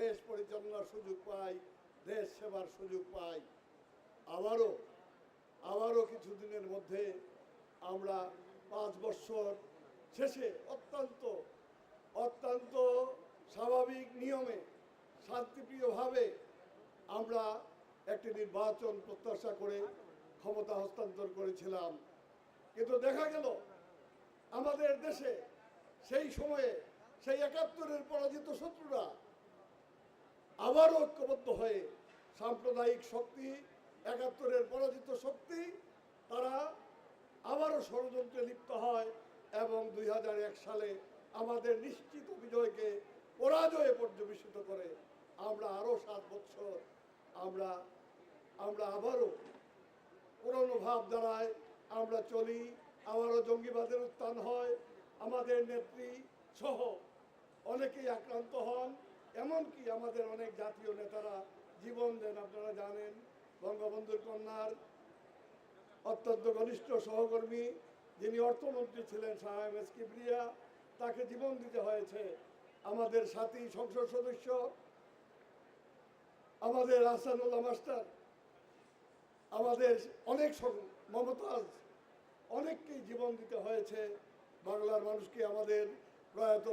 দেশ পরিচালনার সুযোগ পাই, দেশ সেবার সুযোগ পাই। আবারও কিছুদিনের মধ্যে আমরা 5 বছর শেষে অত্যন্ত স্বাভাবিক নিয়মে শান্তিপ্রিয়ভাবে আমরা একটি নির্বাচন প্রত্যাশা করে ক্ষমতা হস্তান্তর করেছিলাম। কিন্তু দেখা গেল আমাদের দেশে সেই সময়ে সেই 71-এর পরাজিত শত্রুরা আবারও ঐক্যবদ্ধ হয়ে সাম্প্রদায়িক শক্তি, 71-এর পরাজিত শক্তি, তারা আবারও ষড়যন্ত্রে লিপ্ত হয় এবং 2001 সালে আমাদের নিশ্চিত বিজয়কে পরাজয়ে পর্যবেসিত করে আমরা আরও 7 বছর আমরা আবারও পুরনো ভাব দ্বারায় আমরা চলি। আবারও জঙ্গিবাদের উত্থান হয়, আমাদের নেত্রী সহ অনেকেই আক্রান্ত হন, এমনকি আমাদের অনেক জাতীয় নেতারা জীবন দেন। আপনারা জানেন বঙ্গবন্ধুর কন্যার অত্যন্ত ঘনিষ্ঠ সহকর্মী যিনি অর্থমন্ত্রী ছিলেন শাহ এম.এস. কিবরিয়া, তাকে জীবন দিতে হয়েছে। আমাদের সাথী সংসদ সদস্য আমাদের আহসানুল্লাহ মাস্টার, আমাদের অনেক মমতাজ, অনেককেই জীবন দিতে হয়েছে। বাংলার মানুষকে আমাদের প্রয়াত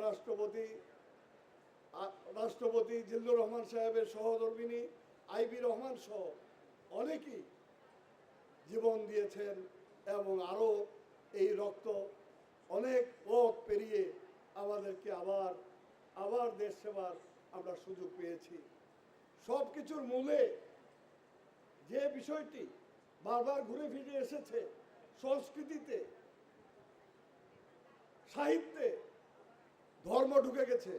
রাষ্ট্রপতি জিল্লুর রহমান সাহেবের সহধর্মিণী আইবি রহমান সহ অনেকেই জীবন দিয়েছেন এবং আরও এই রক্ত অনেক পথ পেরিয়ে আমাদেরকে আবার দেশ সেবার আমরা সুযোগ পেয়েছি। সব কিছুর মূলে যে বিষয়টি বারবার ঘুরে ফিরে এসেছে, সংস্কৃতিতে, সাহিত্যে ধর্ম ঢুকে গেছে,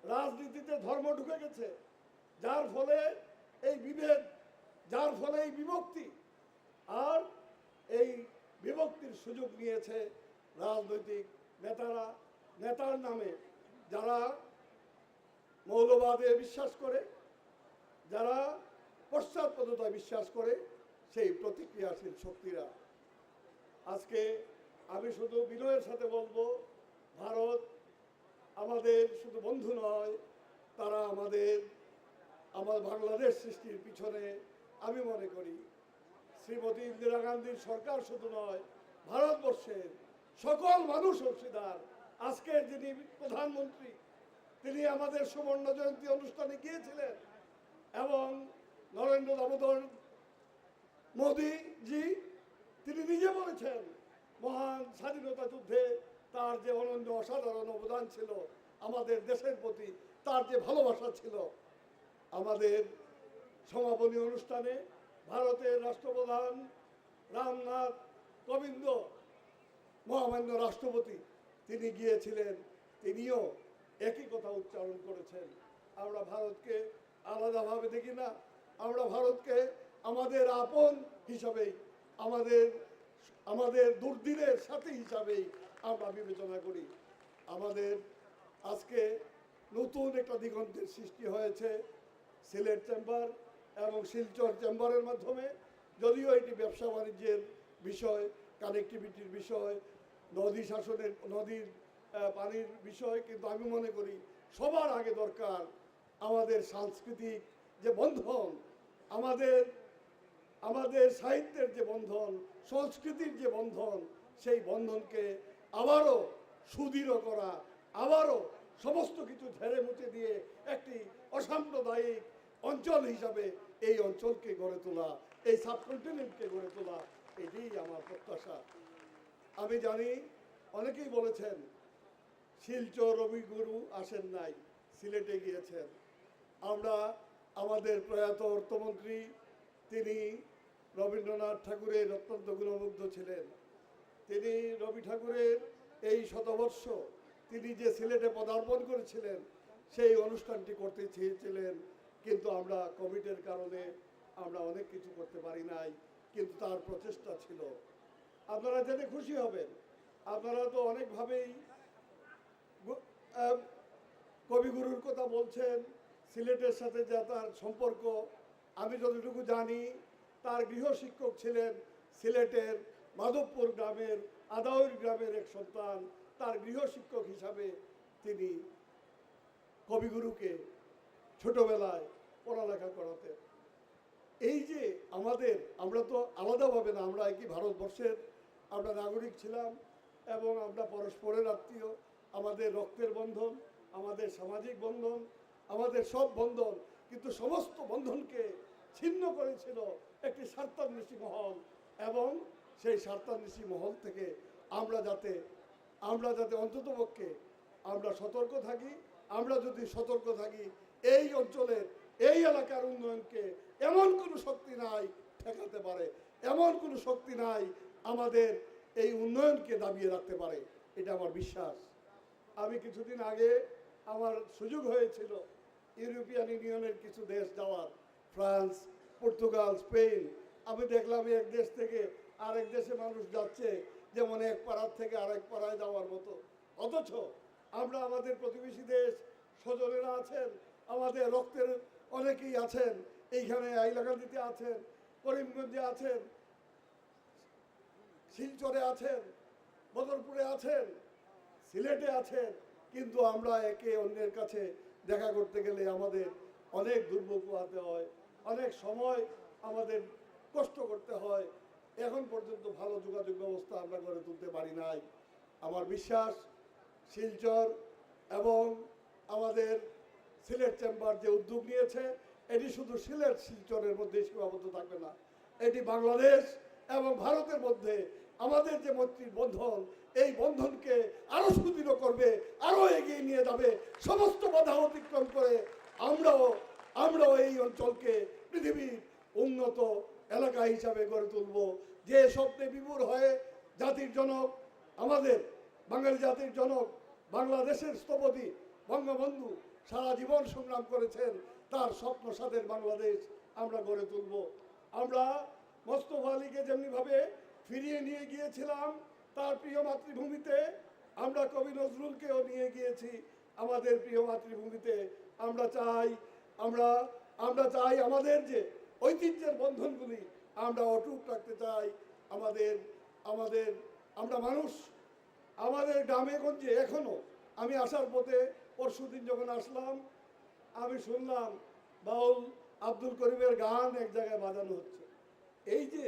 রাজনীতিতে ধর্ম ঢুকে গেছে, যার ফলে এই বিভেদ, যার ফলে এই বিভক্তি, আর এই বিভক্তির সুযোগ নিয়েছে রাজনৈতিক নেতার নামে যারা মৌলবাদে বিশ্বাস করে, যারা পশ্চাৎপদতায় বিশ্বাস করে, সেই প্রতিক্রিয়াশীল শক্তিরা। আজকে আমি শুধু বিনয়ের সাথে বলবো, ভারত আমাদের শুধু বন্ধু নয়, তারা আমার বাংলাদেশ সৃষ্টির পিছনে আমি মনে করি শ্রীমতী ইন্দিরা গান্ধীর সরকার শুধু নয়, ভারতবর্ষের সকল মানুষ অংশীদার। আজকের যিনি প্রধানমন্ত্রী, তিনি আমাদের সুবর্ণ জয়ন্তী অনুষ্ঠানে গিয়েছিলেন এবং নরেন্দ্র দামোদর মোদীজি তিনি নিজে বলেছেন মহান স্বাধীনতা যুদ্ধে তার যে অনন্য অসাধারণ অবদান ছিল, আমাদের দেশের প্রতি তার যে ভালোবাসা ছিল। আমাদের সমাপনী অনুষ্ঠানে ভারতের রাষ্ট্রপ্রধান রামনাথ কোবিন্দ, মহামান্য রাষ্ট্রপতি, তিনি গিয়েছিলেন, তিনিও একই কথা উচ্চারণ করেছেন। আমরা ভারতকে আলাদাভাবে দেখি না, আমরা ভারতকে আমাদের আপন হিসাবেই, আমাদের দুর্দিনের সাথী হিসাবেই আমরা বিবেচনা করি। আমাদের আজকে নতুন একটা দিগন্তের সৃষ্টি হয়েছে সিলেট চেম্বার এবং শিলচর চেম্বারের মাধ্যমে। যদিও এটি ব্যবসা বাণিজ্যের বিষয়, কানেক্টিভিটির বিষয়, নদীর পানির বিষয়, কিন্তু আমি মনে করি সবার আগে দরকার আমাদের সাংস্কৃতিক যে বন্ধন, আমাদের সাহিত্যের যে বন্ধন, সংস্কৃতির যে বন্ধন, সেই বন্ধনকে আবারও সুদৃঢ় করা, আবারও সমস্ত কিছু ঝেড়ে মুছে দিয়ে একটি অসাম্প্রদায়িক অঞ্চল হিসাবে এই অঞ্চলকে গড়ে তোলা, এই সাবকন্টিনেন্টকে গড়ে তোলা, এটাই আমার প্রত্যাশা। আমি জানি অনেকেই বলেছেন শিলচর রবিগুরু আসেন নাই, সিলেটে গিয়েছেন। আমরা আমাদের প্রয়াত অর্থমন্ত্রী, তিনি রবীন্দ্রনাথ ঠাকুরের অত্যন্ত গুণমুগ্ধ ছিলেন। তিনি রবি ঠাকুরের এই শতবর্ষ তিনি যে সিলেটে পদার্পণ করেছিলেন, সেই অনুষ্ঠানটি করতে চেয়েছিলেন, কিন্তু আমরা কোভিডের কারণে আমরা অনেক কিছু করতে পারি নাই, কিন্তু তার প্রচেষ্টা ছিল। আপনারা জেনে খুশি হবেন, আপনারা তো অনেকভাবেই কবিগুরুর কথা বলছেন, সিলেটের সাথে যা তার সম্পর্ক। আমি যতটুকু জানি, তার গৃহশিক্ষক ছিলেন সিলেটের মাধবপুর গ্রামের আদাউর গ্রামের এক সন্তান। তার গৃহশিক্ষক হিসাবে তিনি কবিগুরুকে ছোটবেলায় পড়ালেখা করাতে। এই যে আমরা তো আলাদাভাবে না, আমরা একই ভারতবর্ষের আমরা নাগরিক ছিলাম এবং আমরা পরস্পরের আত্মীয়, আমাদের রক্তের বন্ধন, আমাদের সামাজিক বন্ধন, আমাদের সব বন্ধন, কিন্তু সমস্ত বন্ধনকে ছিন্ন করেছিল একটি স্বার্থান্বেষী মহল। এবং সেই স্বার্থান্বেষী মহল থেকে আমরা যাতে অন্ততপক্ষে আমরা সতর্ক থাকি। আমরা যদি সতর্ক থাকি, এই অঞ্চলের এই এলাকার উন্নয়নকে এমন কোনো শক্তি নাই ঠেকাতে পারে, এমন কোনো শক্তি নাই আমাদের এই উন্নয়নকে দাবিয়ে রাখতে পারে, এটা আমার বিশ্বাস। আমি কিছুদিন আগে আমার সুযোগ হয়েছিল ইউরোপিয়ান ইউনিয়নের কিছু দেশ যাওয়ার, ফ্রান্স, পর্তুগাল, স্পেন। আমি দেখলাম এক দেশ থেকে আরেক দেশে মানুষ যাচ্ছে যেমন এক পাড়ার থেকে আরেক পাড়ায় যাওয়ার মতো, অথচ আমরা আমাদের প্রতিবেশী দেশ, স্বজনেরা আছেন, আমাদের রক্তের অনেকেই আছেন, এইখানে আইলাকান্দিতে আছেন, করিমগঞ্জে আছেন, শিলচরে আছেন, বদরপুরে আছেন, সিলেটে আছেন, কিন্তু আমরা একে অন্যের কাছে দেখা করতে গেলে আমাদের অনেক দুর্ভোগ পোহাতে হয়, অনেক সময় আমাদের কষ্ট করতে হয়। এখন পর্যন্ত ভালো যোগাযোগ ব্যবস্থা আমরা গড়ে তুলতে পারি নাই। আমার বিশ্বাস শিলচর এবং আমাদের সিলেট চেম্বার যে উদ্যোগ নিয়েছে, এটি শুধু সিলেট শিলচরের মধ্যে সীমাবদ্ধ থাকবে না, এটি বাংলাদেশ এবং ভারতের মধ্যে আমাদের যে মৈত্রীর বন্ধন, এই বন্ধনকে আরো সুদৃঢ় করবে, আরো এগিয়ে নিয়ে যাবে। সমস্ত বাধা অতিক্রম করে আমরাও এই অঞ্চলকে পৃথিবীর উন্নত এলাকা হিসাবে গড়ে তুলব। যে স্বপ্নে বিভোর হয়ে জাতির জনক, আমাদের বাঙালি জাতির জনক, বাংলাদেশের স্থপতি বঙ্গবন্ধু সারা জীবন সংগ্রাম করেছেন, তার স্বপ্ন সাথের বাংলাদেশ আমরা গড়ে তুলব। আমরা মোস্তফা আলীকে যেমনিভাবে ফিরিয়ে নিয়ে গিয়েছিলাম তার প্রিয় মাতৃভূমিতে, আমরা কবি নজরুলকেও নিয়ে গিয়েছি আমাদের প্রিয় মাতৃভূমিতে। আমরা চাই আমাদের যে ঐতিহ্যের বন্ধনগুলি আমরা অটুট রাখতে চাই। আমরা মানুষ, আমাদের গ্রামে গঞ্জে এখনো, আমি আসার পথে পরশুদিন যখন আসলাম, আমি শুনলাম বাউল আব্দুল করিমের গান এক জায়গায় বাজানো হচ্ছে। এই যে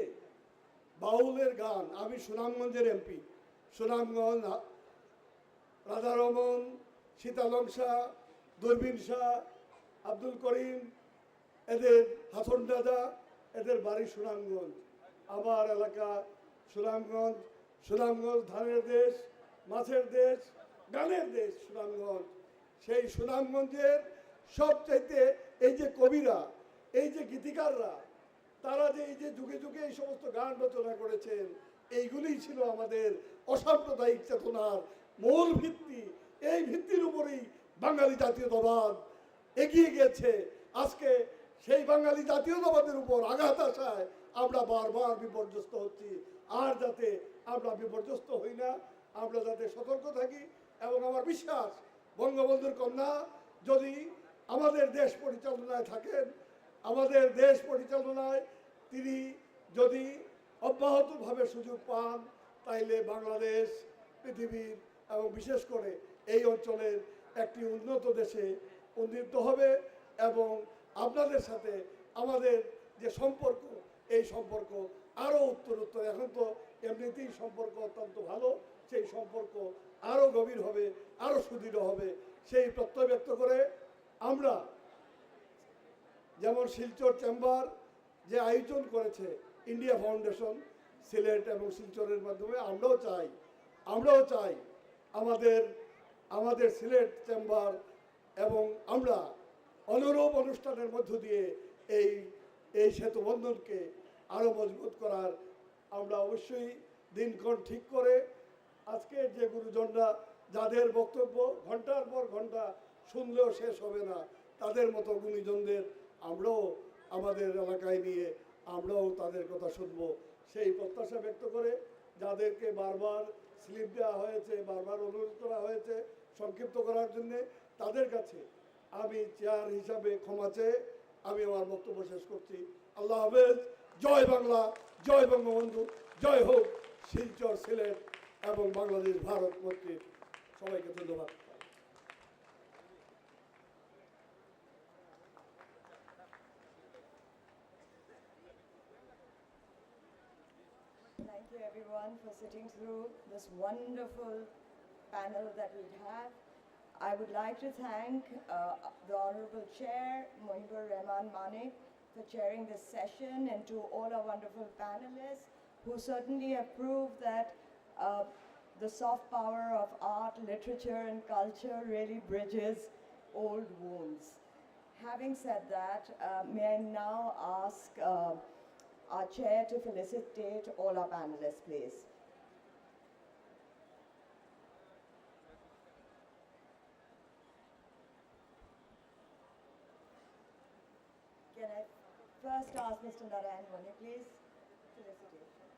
বাউলের গান, আমি সুনামগঞ্জের এমপি, সুনামগঞ্জ, রাধারমন, সীতালং শাহ, দূরবীন শাহ, আব্দুল করিম, এদের হাসন দাদা, এদের বাড়ি সুনামগঞ্জ। আমার এলাকা সুনামগঞ্জ ধানের দেশ, মাছের দেশ, গানের দেশ সুনামগঞ্জ। সেই সুনামগঞ্জের সবচাইতে এই যে কবিরা, এই যে গীতিকাররা, তারা যে এই যে যুগে যুগে এই সমস্ত গান রচনা করেছেন, এইগুলিই ছিল আমাদের অসাম্প্রদায়িক চেতনার মূল ভিত্তি। এই ভিত্তির উপরেই বাঙালি জাতীয়তাবাদ এগিয়ে গেছে। আজকে সেই বাঙালি জাতীয়তাবাদের উপর আঘাত আসায় আমরা বারবার বিপর্যস্ত হচ্ছি। আর যাতে আমরা বিপর্যস্ত হই না, আমরা যাতে সতর্ক থাকি। এবং আমার বিশ্বাস বঙ্গবন্ধুর কন্যা যদি আমাদের দেশ পরিচালনায় থাকেন, আমাদের দেশ পরিচালনায় তিনি যদি অব্যাহতভাবে সুযোগ পান, তাইলে বাংলাদেশ পৃথিবীর এবং বিশেষ করে এই অঞ্চলের একটি উন্নত দেশে উন্নীত হবে। এবং আপনাদের সাথে আমাদের যে সম্পর্ক, এই সম্পর্ক আরও উত্তরোত্তর, এখন তো এমনিতেই সম্পর্ক অত্যন্ত ভালো, সেই সম্পর্ক আরও গভীর হবে, আরও সুদৃঢ় হবে, সেই প্রত্যয় ব্যক্ত করে আমরা যেমন শিলচর চেম্বার যে আয়োজন করেছে ইন্ডিয়া ফাউন্ডেশন সিলেট এবং শিলচরের মাধ্যমে, আমরাও চাই আমাদের সিলেট চেম্বার এবং আমরা অনুরূপ অনুষ্ঠানের মধ্য দিয়ে এই সেতু বন্ধনকে আরও মজবুত করার আমরা অবশ্যই দিনক্ষণ ঠিক করে, আজকে যে গুরুজনরা যাদের বক্তব্য ঘন্টার পর ঘন্টা শুনলেও শেষ হবে না, তাদের মতো গুণীজনদের আমরাও আমাদের এলাকায় নিয়ে আমরাও তাদের কথা শুনব, সেই প্রত্যাশা ব্যক্ত করে যাদেরকে বারবার স্লিপ দেওয়া হয়েছে, বারবার অনুরোধ করা হয়েছে সংক্ষিপ্ত করার জন্যে, তাদের কাছে আমি চেয়ার হিসাবে ক্ষমা চেয়ে আমি আমার বক্তব্য শেষ করছি। আল্লাহ হাফেজ। জয় বাংলা, জয় বঙ্গবন্ধু, জয় হোক শিলচর, সিলেট এবং বাংলাদেশ ভারত মৈত্রীর। সবাইকে ধন্যবাদ। you everyone for sitting through this wonderful panel that we have. I would like to thank the Honorable Chair, Mohibur Rahman Manik, for chairing this session, and to all our wonderful panelists who certainly have proved that the soft power of art, literature, and culture really bridges old wounds. Having said that, may I now ask our chair to felicitate all our panelists, please. Can I first ask Mr. Narayan Mone, please? Felicitation.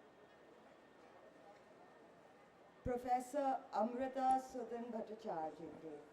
Professor Amrita Sudhan Bhattacharya, please.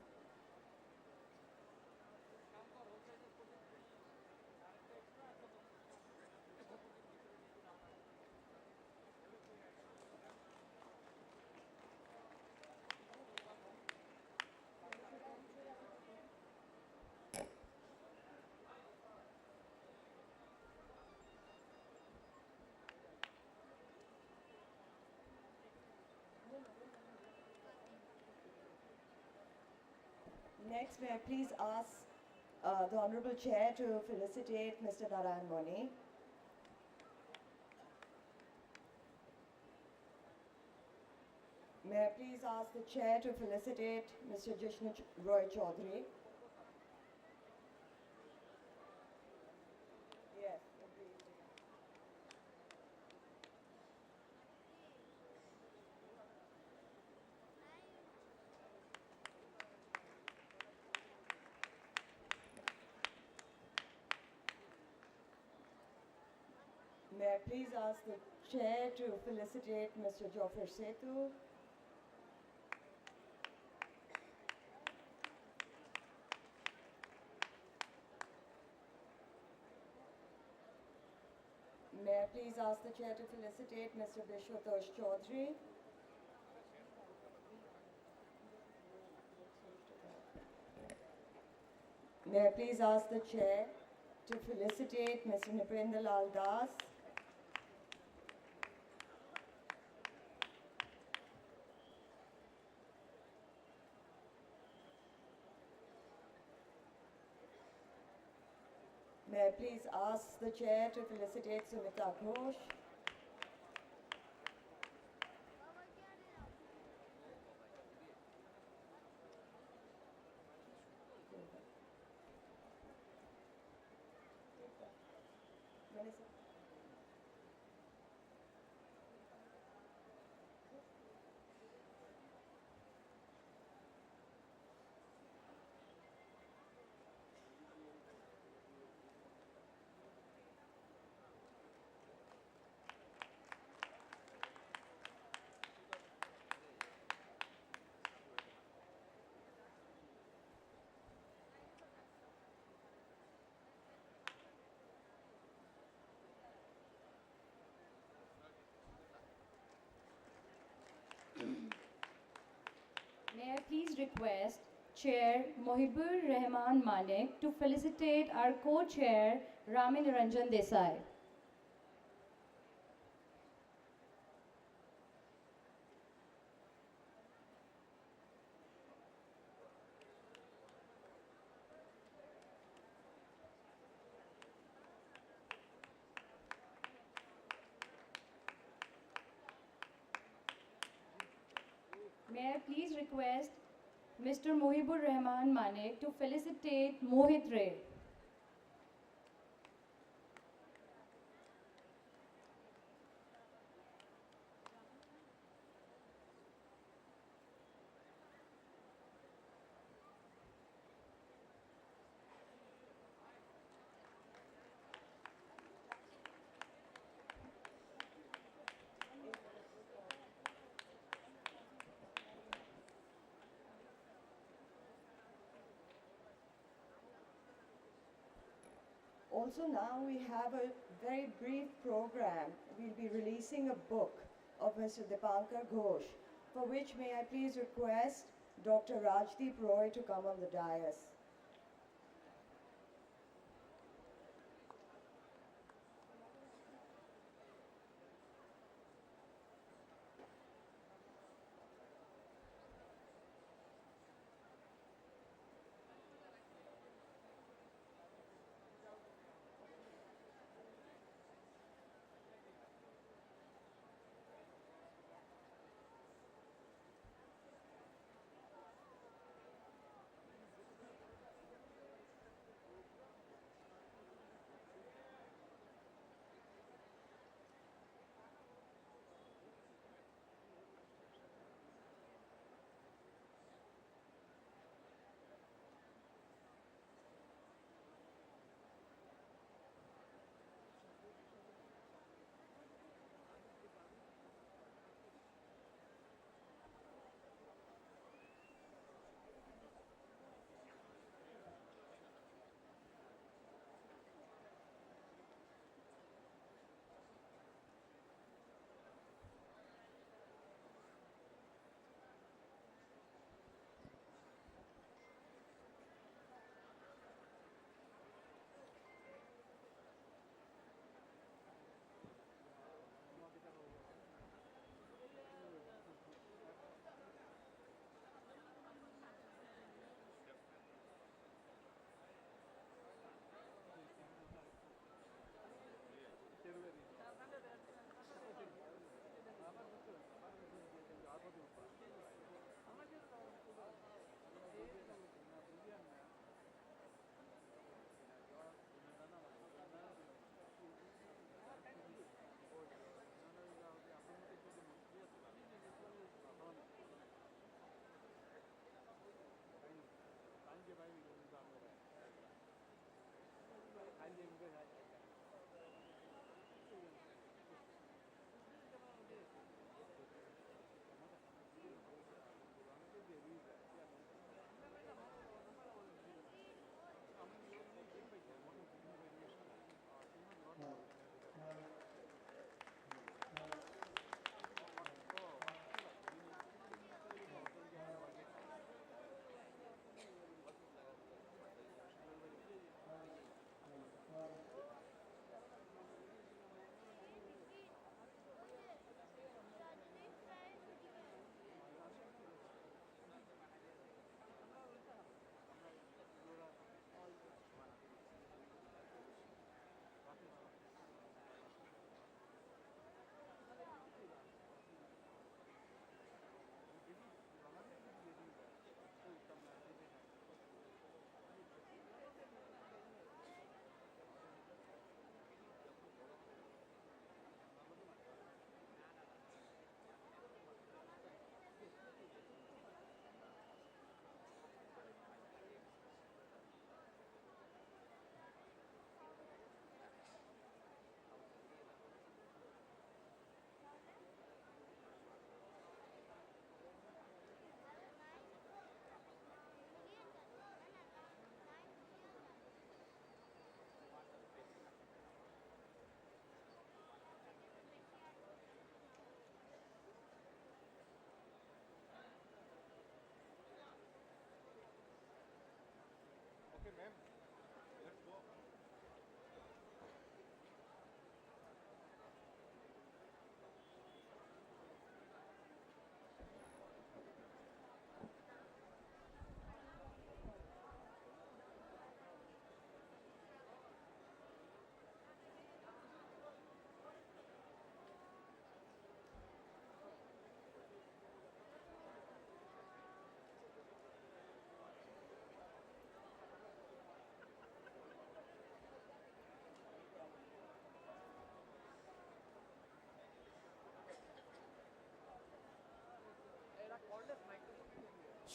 Next, may I please ask the Honorable Chair to felicitate Mr. Narayan Mone. May I please ask the Chair to felicitate Mr. Jishnu Roy Chaudhary. Yes, agreed. May I please ask the Chair to felicitate Mr. Joffer Setu. May I please ask the Chair to felicitate Mr. Bishwatosh Chaudhary. May I please ask the Chair to felicitate Mr. Nipendra Lal Das. May I please ask the Chair to felicitate Sumita Ghosh. May I please request Chair Mohibur Rahman Manik to felicitate our co-chair Rami Niranjan Desai. May I please request Mr. Mohibur Rahman Manik to felicitate Mohit Ray. Also now we have a very brief program. We'll be releasing a book of Mr. Dipankar Ghosh, for which may I please request Dr. Rajdeep Roy to come on the dais.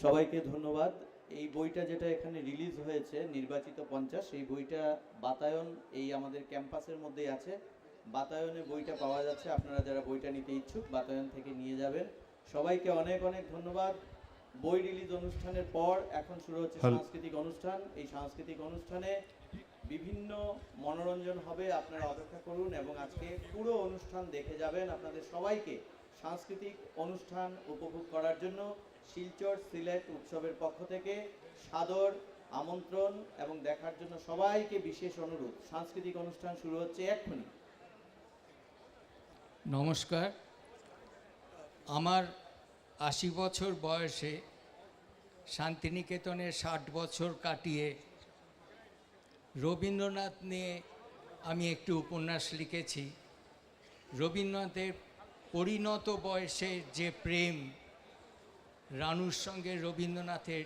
সবাইকে ধন্যবাদ। এই বইটা যেটা এখানে release হয়েছে নির্বাচিত 50, এই বইটা বাতায়ন এই আমাদের ক্যাম্পাসের মধ্যেই আছে। বাতায়নে বইটা পাওয়া যাচ্ছে, আপনারা যারা বইটা নিতে ইচ্ছুক বাতায়ন থেকে নিয়ে যাবেন। সবাইকে অনেক অনেক ধন্যবাদ। বই রিলিজ অনুষ্ঠানের পর এখন শুরু হচ্ছে সাংস্কৃতিক অনুষ্ঠান। এই সাংস্কৃতিক অনুষ্ঠানে বিভিন্ন মনোরঞ্জন হবে, আপনারা অপেক্ষা করুন এবং আজকে পুরো অনুষ্ঠান দেখে যাবেন। আপনাদের সবাইকে সাংস্কৃতিক অনুষ্ঠান উপভোগ করার জন্য শিলচর সিলেট উৎসবের পক্ষ থেকে সাদর আমন্ত্রণ এবং দেখার জন্য সবাইকে বিশেষ অনুরোধ। সাংস্কৃতিক অনুষ্ঠান শুরু হচ্ছে এক্ষুনি। নমস্কার। আমার 80 বছর বয়সে শান্তিনিকেতনে 60 বছর কাটিয়ে রবীন্দ্রনাথ নিয়ে আমি একটি উপন্যাস লিখেছি। রবীন্দ্রনাথের পরিণত বয়সে যে প্রেম, রানুর সঙ্গে রবীন্দ্রনাথের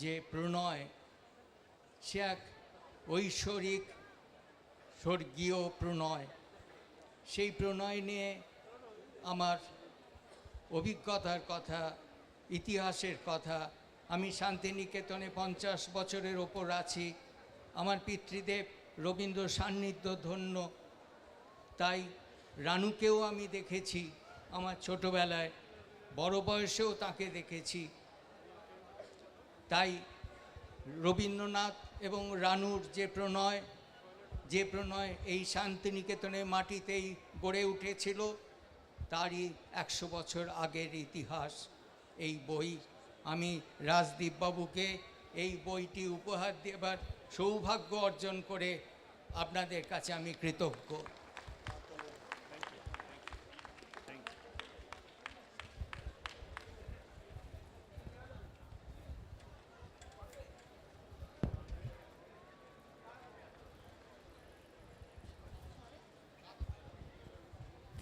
যে প্রণয়, সে এক ঐশ্বরিক স্বর্গীয় প্রণয়। সেই প্রণয় নিয়ে আমার অভিজ্ঞতার কথা, ইতিহাসের কথা। আমি শান্তিনিকেতনে 50 বছরের ওপর আছি। আমার পিতৃদেব রবীন্দ্র সান্নিধ্য ধন্য, তাই রানুকেও আমি দেখেছি আমার ছোটোবেলায়, বড় বয়সেও তাকে দেখেছি। তাই রবীন্দ্রনাথ এবং রানুর যে প্রণয় এই শান্তিনিকেতনের মাটিতেই গড়ে উঠেছিল, তারই 100 বছর আগের ইতিহাস এই বই। আমি রাজদীপবাবুকে এই বইটি উপহার দেবার সৌভাগ্য অর্জন করে আপনাদের কাছে আমি কৃতজ্ঞ।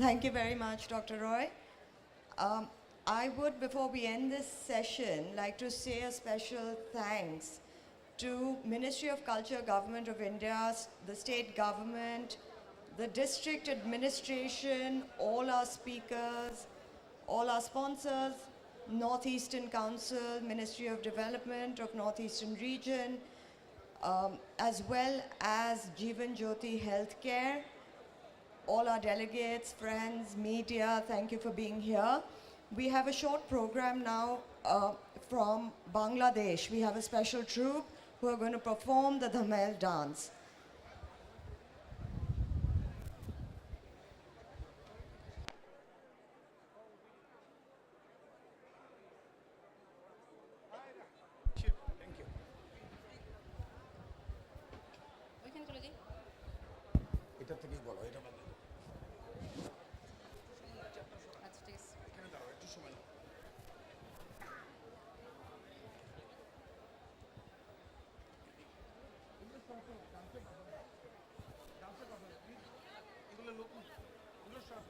Thank you very much, Dr. Roy. I would, before we end this session, like to say a special thanks to Ministry of Culture, Government of India, the state government, the district administration, all our speakers, all our sponsors, Northeastern Council, Ministry of Development of Northeastern Region, as well as Jeevan Jyoti Healthcare, all our delegates, friends, media, thank you for being here. We have a short program now from Bangladesh. We have a special troupe who are going to perform the Dhamel dance. এটা থেকেই বলো, এটা বাদ দাও। এখানে দাও, একটু সময় নাও। এগুলো লোক, এগুলো সব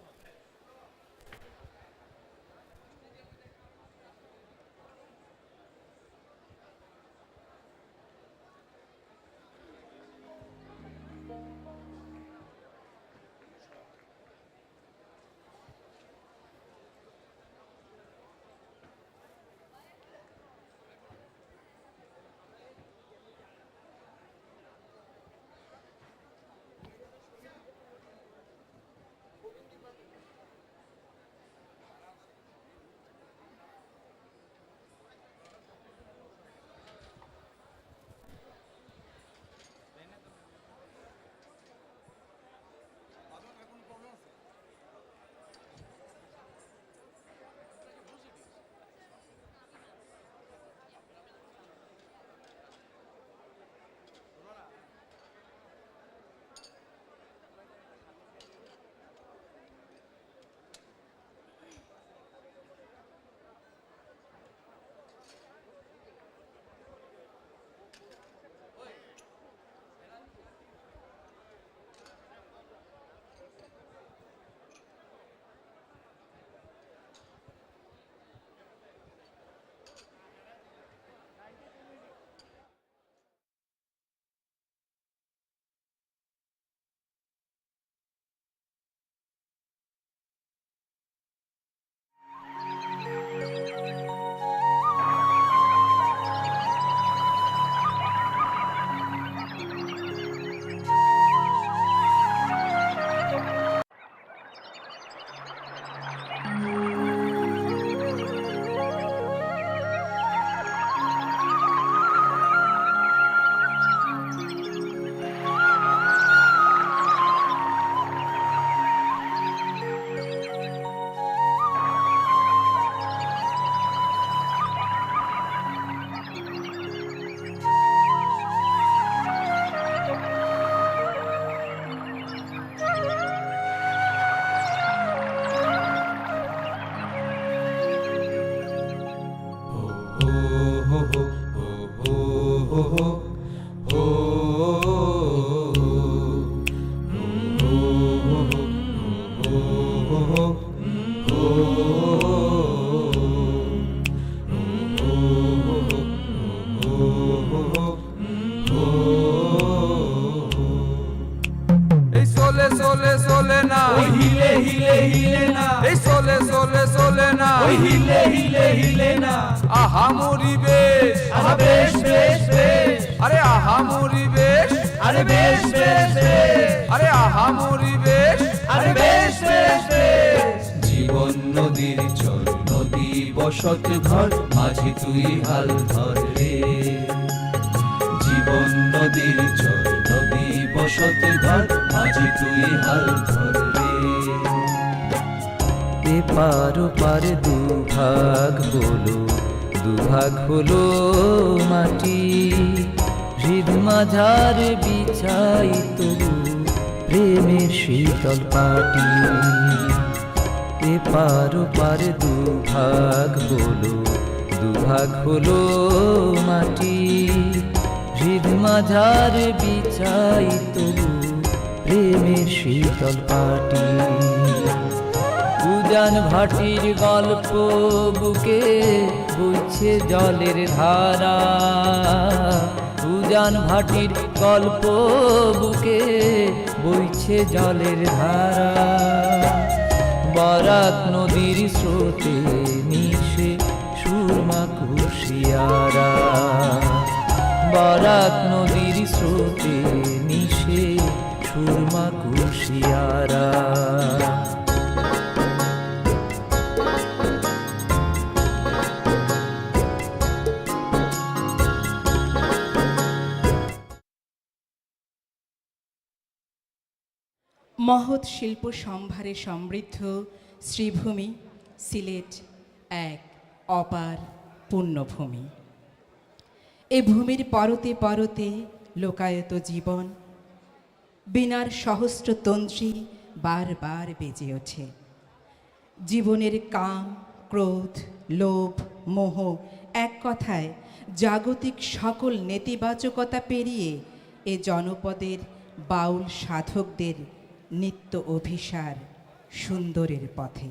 সোলে সোলে না ওই হিলে হিলে হিলে না এই সোলে সোলে সোলে না ওই হিলে হিলে হিলে না আহা মুরি বেশ আহা বেশ বেশ বেশ আরে আহা মুরি বেশ আরে বেশ বেশ বেশ আরে আহা মুরি বেশ আরে বেশ বেশ বেশ জীবন নদীর চর নদী বসত ঘর মাঝি তুই হাল ধর রে জীবন নদীর চর নদী বসত ঘর মাঝি তুই হাল ধর রে এপার ওপার দুভাগ হলো মাটি হৃদ মাঝার বিছাই তবু প্রেমের শীতল পাটি এপার ওপার দুভাগ হলো মাটি হৃদ মাঝার বিছাই তবু প্রেমের শীতল পাটি উজান ভাটির গল্প বুকে বইছে জলের ধারা উজান ভাটির গল্প বুকে বইছে জলের ধারা বরাক নদীর স্রোতে মিশে সুরমা কুশিয়ারা বরাক নদীর স্রোতে মিশে সুরমা কুশিয়ারা মহৎ শিল্প সম্ভারে সমৃদ্ধ শ্রীভূমি সিলেট এক অপার পুণ্যভূমি। এ ভূমির পরতে পরতে লোকায়ত জীবন, বীণার সহস্র তন্ত্রী বারবার বেজে ওঠে। জীবনের কাম, ক্রোধ, লোভ, মোহ, এক কথায় জাগতিক সকল নেতিবাচকতা পেরিয়ে এ জনপদের বাউল সাধকদের নিত্য অভিসার সুন্দরের পথে।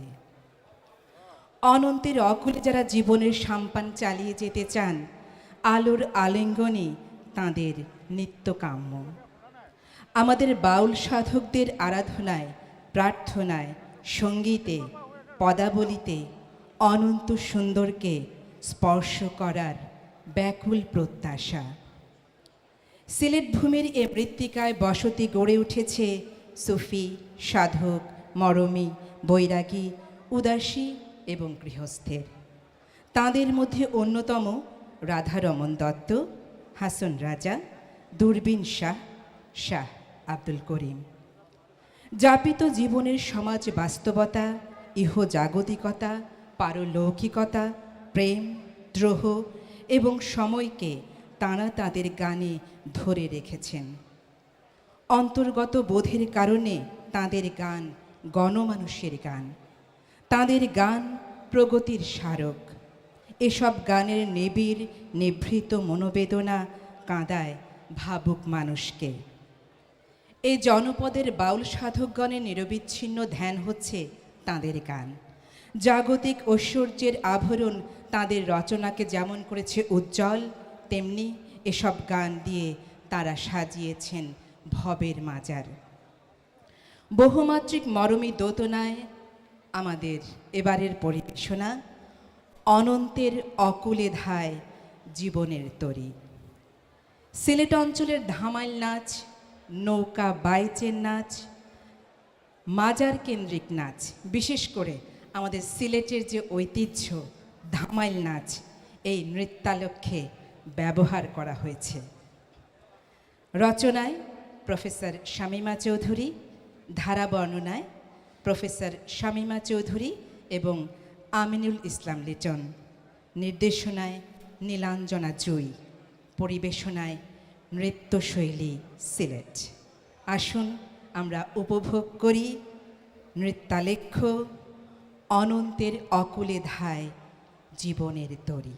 অনন্তের অকুলে যারা জীবনের সাম্পান চালিয়ে যেতে চান, আলোর আলিঙ্গনে তাঁদের নিত্য কাম্য। আমাদের বাউল সাধকদের আরাধনায়, প্রার্থনায়, সঙ্গীতে, পদাবলিতে অনন্ত সুন্দরকে স্পর্শ করার ব্যাকুল প্রত্যাশা। সিলেট ভূমির এ মৃত্তিকায় বসতি গড়ে উঠেছে সুফি, সাধক, মরমী, বৈরাগী, উদাসী এবং গৃহস্থের। তাঁদের মধ্যে অন্যতম রাধারমণ দত্ত, হাসন রাজা, দূরবীন শাহ, শাহ আব্দুল করিম। যাপিত জীবনের সমাজ বাস্তবতা, ইহজাগতিকতা, পারলৌকিকতা, প্রেম, দ্রোহ এবং সময়কে তাঁরা তাঁদের গানে ধরে রেখেছেন। অন্তর্গত বোধের কারণে তাঁদের গান গণমানুষের গান, তাঁদের গান প্রগতির স্মারক। এসব গানের নিবিড় নিভৃত মনোবেদনা কাঁদায় ভাবুক মানুষকে। এই জনপদের বাউল সাধকগণের নিরবিচ্ছিন্ন ধ্যান হচ্ছে তাঁদের গান। জাগতিক ঐশ্বর্যের আভরণ তাঁদের রচনাকে যেমন করেছে উজ্জ্বল, তেমনি এসব গান দিয়ে তারা সাজিয়েছেন ভবের মাজার। বহুমাত্রিক মরমী দোতনায় আমাদের এবারের পরিবেশনা অনন্তের অকুলে ধায় জীবনের তরী। সিলেট অঞ্চলের ধামাইল নাচ, নৌকা বাইচের নাচ, মাজার কেন্দ্রিক নাচ, বিশেষ করে আমাদের সিলেটের যে ঐতিহ্য ধামাইল নাচ, এই নৃত্যালক্ষ্যে ব্যবহার করা হয়েছে। রচনায় প্রফেসর শামীমা চৌধুরী, ধারা বর্ণনায় প্রফেসর শামীমা চৌধুরী এবং আমিনুল ইসলাম লিটন, নির্দেশনায় নীলাঞ্জনা জুই, পরিবেশনায় নৃত্যশৈলী সিলেট। আসুন আমরা উপভোগ করি নৃত্যালেখ্য অনন্তের অকুলে ধায় জীবনের তরী।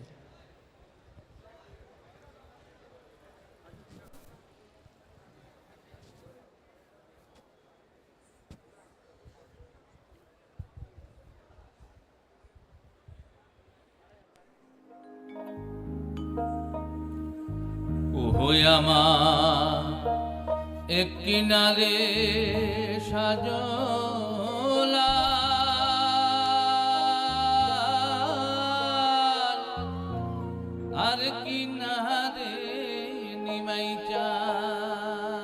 ওহো আমার এক কিনারে সাজলা আর কিনারে নিমাই চাঁদ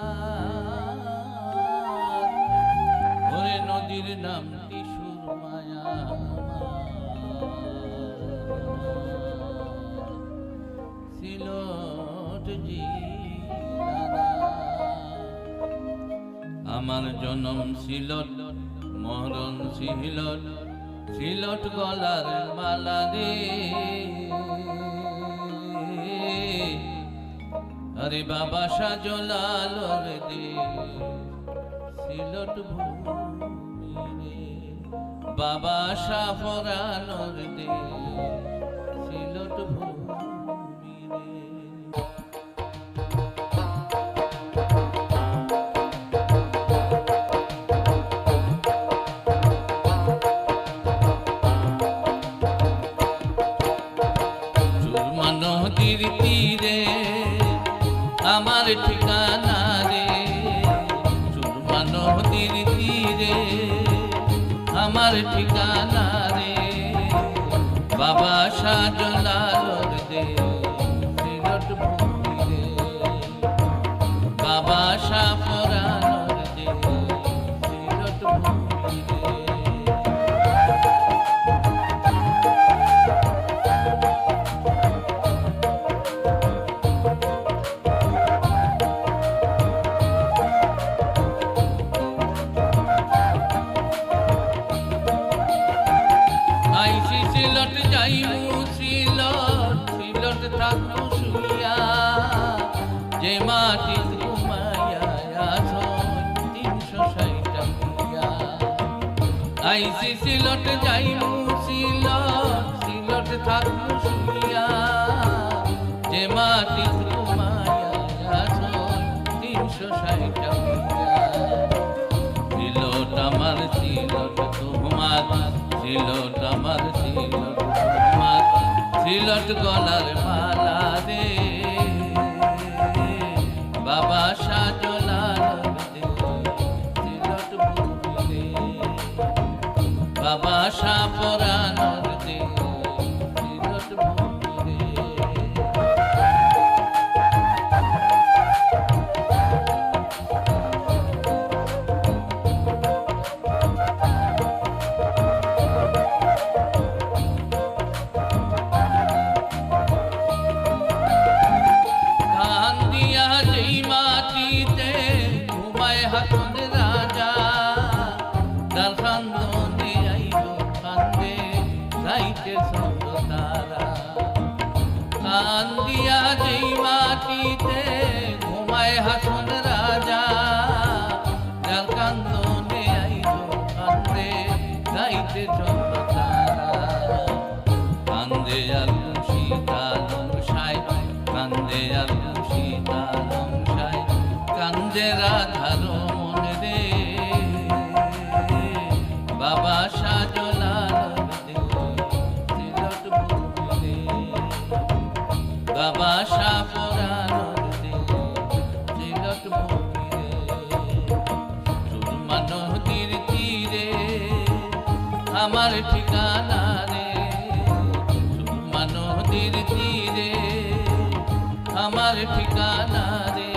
ওরে নদীর নামটি সুরমায়া সিলট জিলানা আমার জনম সিলট মরণ সিলট সিলট গলার মালা রে আরে বাবা সাজলাল রে দে সিলট ভূমি রে বাবা সাফরানোর দে সিলট ভূমি রে নদীর তীরে আমার ঠিকানা রে সুরমা নদীর তীরে আমার ঠিকানা রে বাবা সাজলাল দে সিলট ভূমি রে বাবা সাফরানোর দে সিলট ভূমি রে সিলট যাইমু সিলট সিলট থাকবো শুইয়া যে মাটি ঘুমাইয়া আছো 360 টাকিয়া আইসি সিলট যাইমু সিলট সিলট থাকবো শুইয়া যে মাটি ঘুমাইয়া আছো 360 টাকিয়া সিলট আমার সিলট তোমার সিলট আমার সিলট তোমার সিলট গলার মালা রে বাবা সাজলাল দে সিলট ভূমি রে বাবা সাফরানোর দে সিলট ভূমি রে কান্দিয়া যেই মাটিতে ঘুমায় হাসন রাজা যার কান্দনে আইল কান্দে গাইতে চন্দ্র তারা কান্দে আর সীতালং সাই কান্দে আর সীতালং সাই কান্দে রাধার মনে রে বাবা সাজলাল বাবা সাফরানোর দে সিলট ভূমি রে সুরমা নদীর তীরে আমার ঠিকানা রে সুরমা নদীর তীরে আমার ঠিকানা রে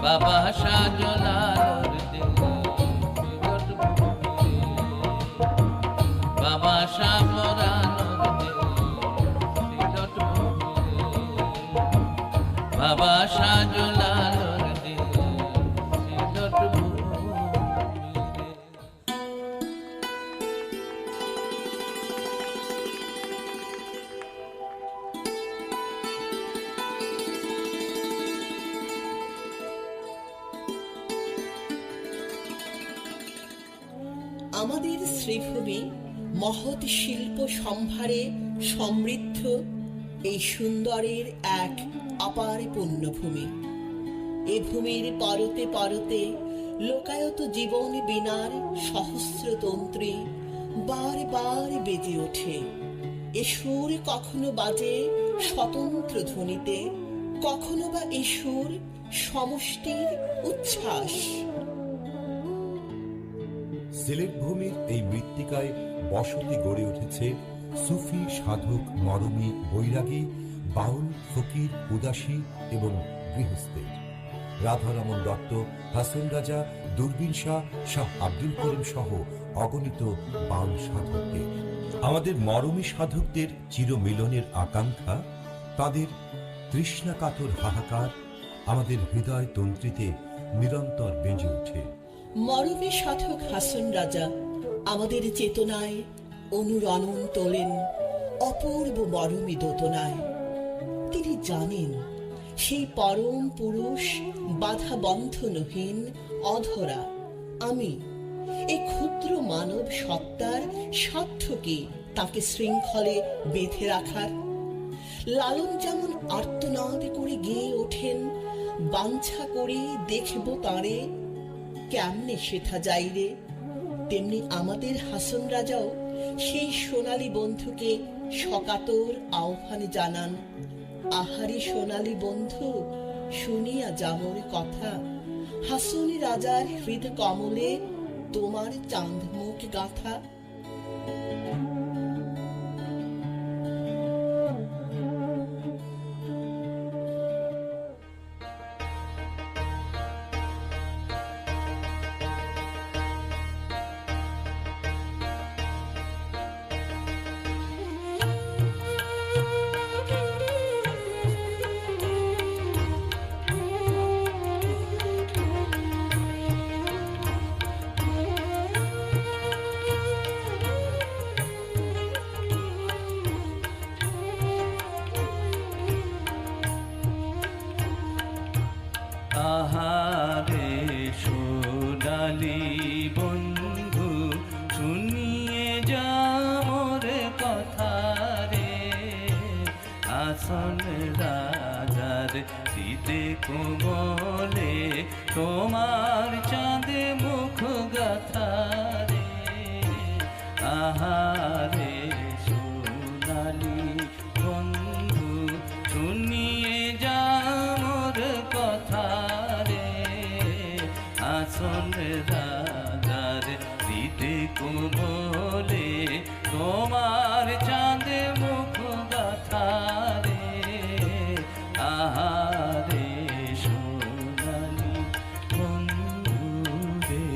বাবা সাজলাল দে সিলট ভূমি রে বাবা সাফরানোর দে সিলট বাবা সাজলাল দে সিলট ভূমি রে আমাদের শ্রীভূমি মহৎ শিল্প সম্ভারে সমৃদ্ধ এই সুন্দরের এক অপার পুণ্যভূমি। এ ভূমির পারতে পারতে লোকায়ত জীবন বীণার সহস্রতন্ত্রী বার বার বেজে ওঠে। এ সুর কখনো বাজে স্বতন্ত্র ধ্বনিতে, কখনো বা এই সুর সমষ্টির উচ্ছ্বাস। সিলেট ভূমির এই মৃত্তিকায় বসতি গড়ে উঠেছে সুফি, সাধক, মরমী, বৈরাগী, বাউল, ফকির, উদাসী এবং গৃহস্থের। রাধারমন দত্ত, হাসন রাজা, দূরবীন শাহ, শাহ আব্দুল করিম সহ অগণিত বাউল সাধকদের। আমাদের মরমী সাধকদের চিরমিলনের আকাঙ্ক্ষা, তাদের তৃষ্ণাকাতর হাহাকার আমাদের হৃদয় তন্ত্রীতে নিরন্তর বেজে ওঠে। মরমী সাধক হাসন রাজা আমাদের চেতনায় অনুরণন তোলেন অপূর্ব মরমী দোতনায়। তিনি জানেন সেই পরম পুরুষ বাধা বন্ধনহীন অধরা আমি, এই ক্ষুদ্র মানব সত্তার সাধ্যকে তাকে শৃঙ্খলে বেঁধে রাখার। লালন যেমন আর্তনাদ করে গেয়ে ওঠেন, বাঞ্ছা করে দেখব তারে কেমনে সেথা যাইরে, তেমনি আমাদের হাসন রাজাও সেই সোনালী বন্ধুকে সকাতর আহ্বানে জানান, আহারে সোনালী বন্ধু শুনিয়া যামর কথা, হাসনি রাজার হৃদ কমলে তোমার চাঁদ মুখ গাথা। আহারে সোনালি বন্ধু শুনিয়ে যামর কথা রে, আসন রাজার শীতে কোমলে তোমার চাঁদে মুখ গাথা রে। আহারে সোনালি বন্ধু শুনিয়ে যামর কথা রে, আসন রাজার শীতে কোমলে তোমার চাঁদে মুখ গাথা রে। আহারে সোনালি বন্ধু রে।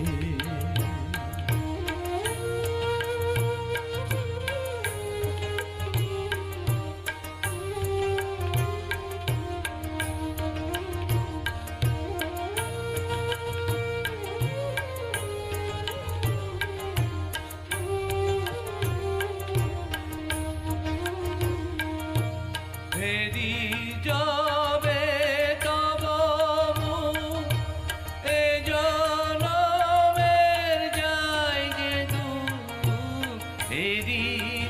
ফেরি যাবে তব মুখ, এ জনমের যায় যে দুঃখ। ফেরি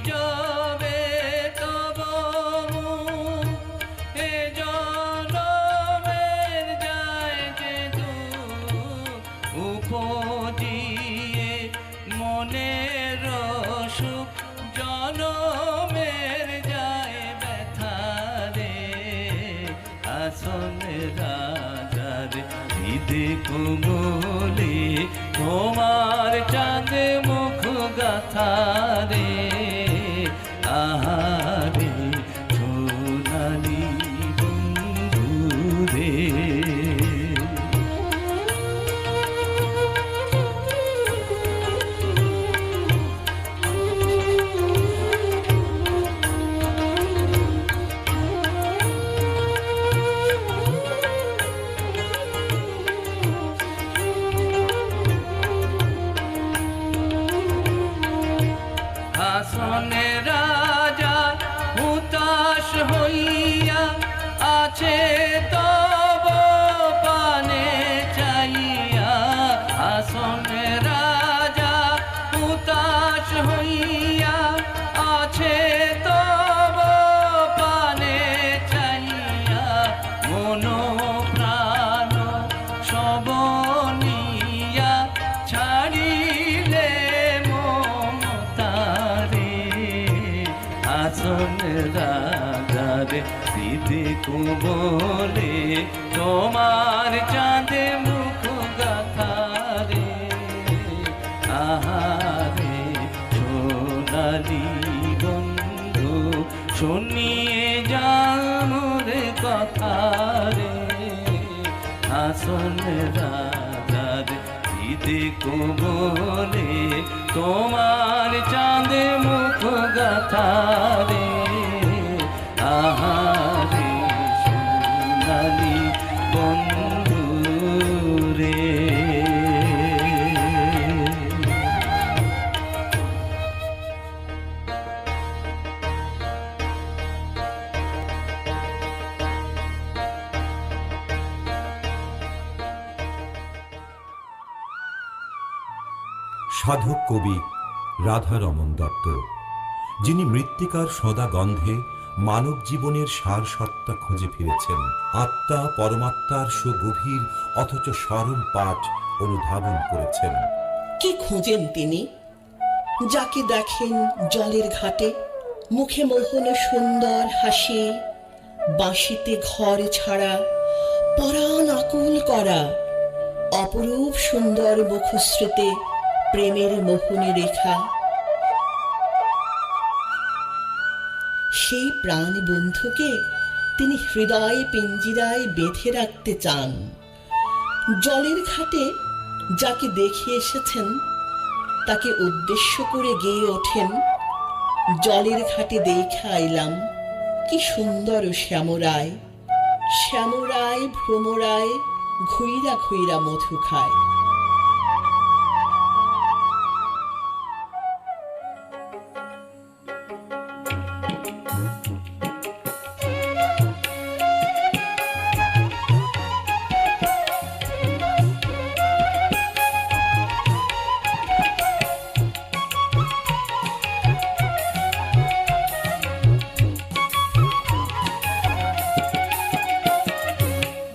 যাবে তব মুখ, এ জনমের যায় যে দুঃখ। উপজিয়ে মনের সুখ জনমের যায় ব্যথা রে। আসন রাজার হৃদে কোমলে তোমার চাঁদে মুখ গাথা রে। আহারে সোনালি বন্ধু রে। দেখো বলে তোমার চাঁদে মুখ গাথারে আহারে সোনালি বন্ধু শুনিয়ে যাও মোর কথা রে আসন রাজার দেখো বলে তোমার চাঁদে মুখ গাথারে আহারে সোনালি বন্ধু রে। সাধক কবি রাধারমণ দত্ত, যিনি মৃত্তিকার সদা গন্ধে মানব জীবনের সার সত্তা খুঁজে ফিরেছেন, আত্মা পরমাত্মার সুগভীর অথচ সরল পাঠ অনুধাবন করেছেন। কি খোঁজেন তিনি? যাকে দেখেন জলের ঘাটে, মুখে মোহন সুন্দর হাসি, বাঁশিতে ঘর ছাড়া পরাণ আকুল করা, অপরূপ সুন্দর মুখশ্রীতে প্রেমের মোহনী রেখা। সেই প্রাণ বন্ধুকে তিনি হৃদয় পিঞ্জিরায় বেঁধে রাখতে চান। জলের ঘাটে যাকে দেখে এসেছেন তাকে উদ্দেশ্য করে গেয়ে ওঠেন, জলের ঘাটে দেখা আইলাম কি সুন্দর শ্যামরায়, শ্যামরায় ভ্রমরায় ঘুইরা ঘুইরা মধু খায়।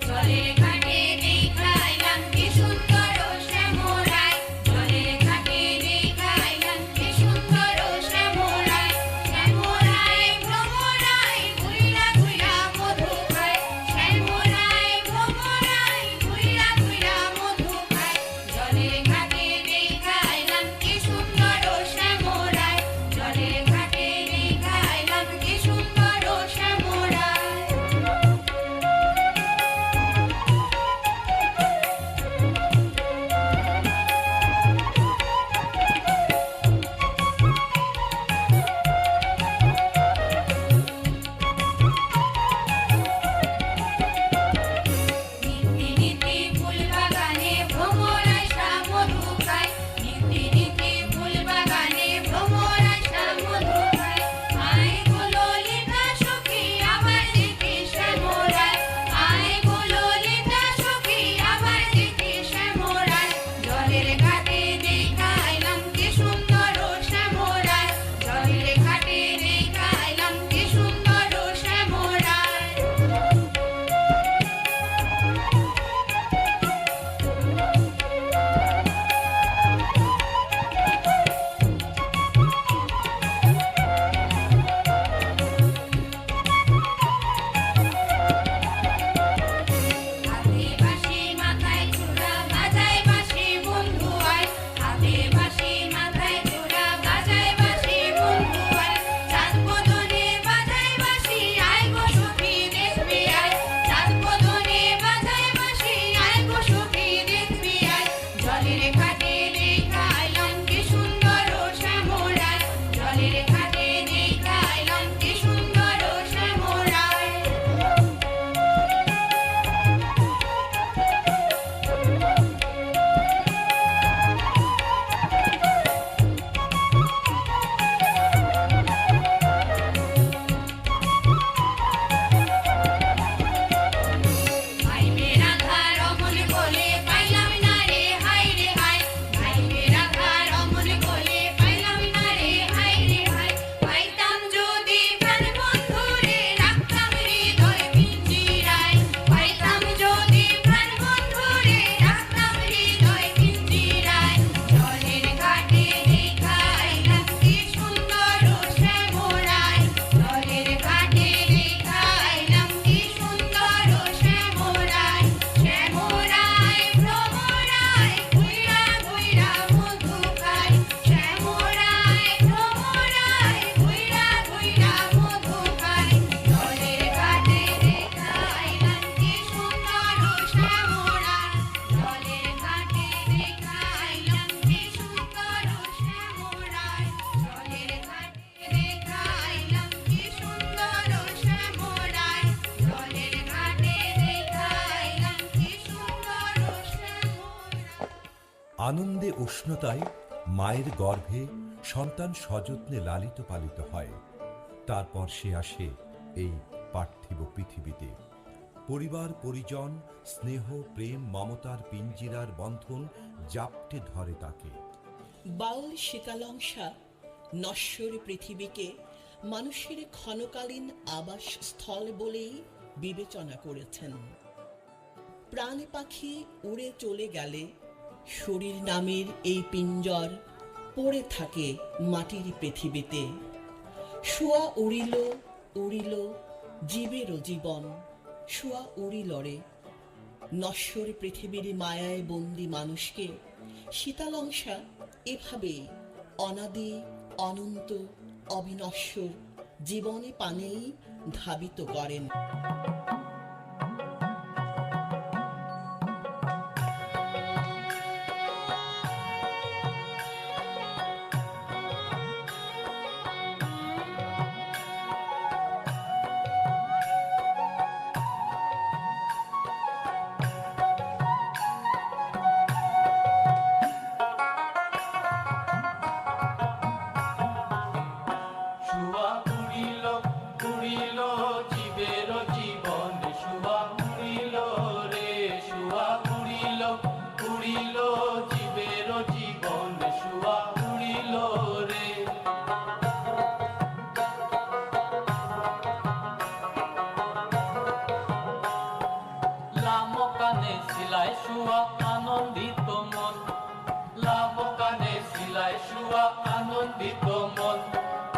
জলের ঘাটে দেখাইলাম কি সুন্দর আনন্দে উষ্ণতায় মায়ের গর্ভে সন্তান সযত্নে লালিত পালিত হয়। তারপর সে আসে এই পার্থিব পৃথিবীতে। পরিবার পরিজন, স্নেহ, প্রেম, মমতার পিঞ্জিরার বন্ধন জাপটে ধরে তাকে। বাউল শীতলাংশা নশ্বর পৃথিবীকে মানুষের ক্ষণকালীন আবাস স্থল বলেই বিবেচনা করেছেন। প্রাণ পাখি উড়ে চলে গেলে শরীর নামের এই পিঞ্জর পড়ে থাকে মাটির পৃথিবীতে। শুয়া উড়িল উড়িল জীবেরও জীবন, শুয়া উড়িল রে। নশ্বর পৃথিবীর মায়ায় বন্দি মানুষকে শীতলাংশা এভাবেই অনাদি অনন্ত অবিনশ্বর জীবনে পানেই ধাবিত করেন।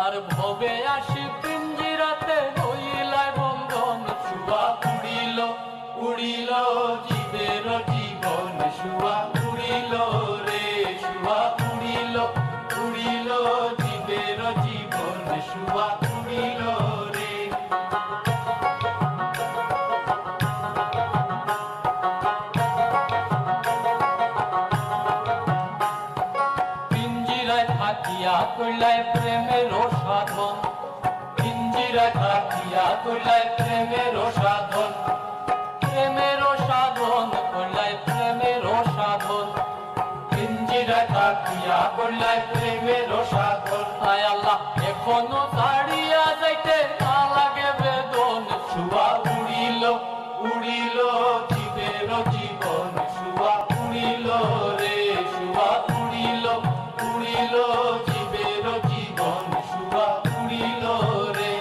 আর ভবে আসি পিঞ্জিরাতে হইলাই বন্ধন, শুয়া উড়িল উড়িল জীবের জীবন, শুয়া উড়িল রে, শুয়া উড়িল উড়িল জীবের জীবন, শুয়া উড়িল রে। পিঞ্জিরায় থাকিয়া কইলাই প্রেমের সাধন, পিঞ্জিরায় থাকিয়া কইলাই প্রেমের সাধন, প্রেমের সাধন কইলাই প্রেমের সাধন, পিঞ্জিরায় থাকিয়া কইলাই প্রেমের সাধন। আয় আল্লাহ এখনো ছাড়িয়া যাইতে না লাগে বেদন, শুয়া উড়িল উড়িল জীবের জীবন, শুয়া উড়িল রে, শুয়া উড়িল উড়িল জীবের জীবন, শুয়া উড়িল রে।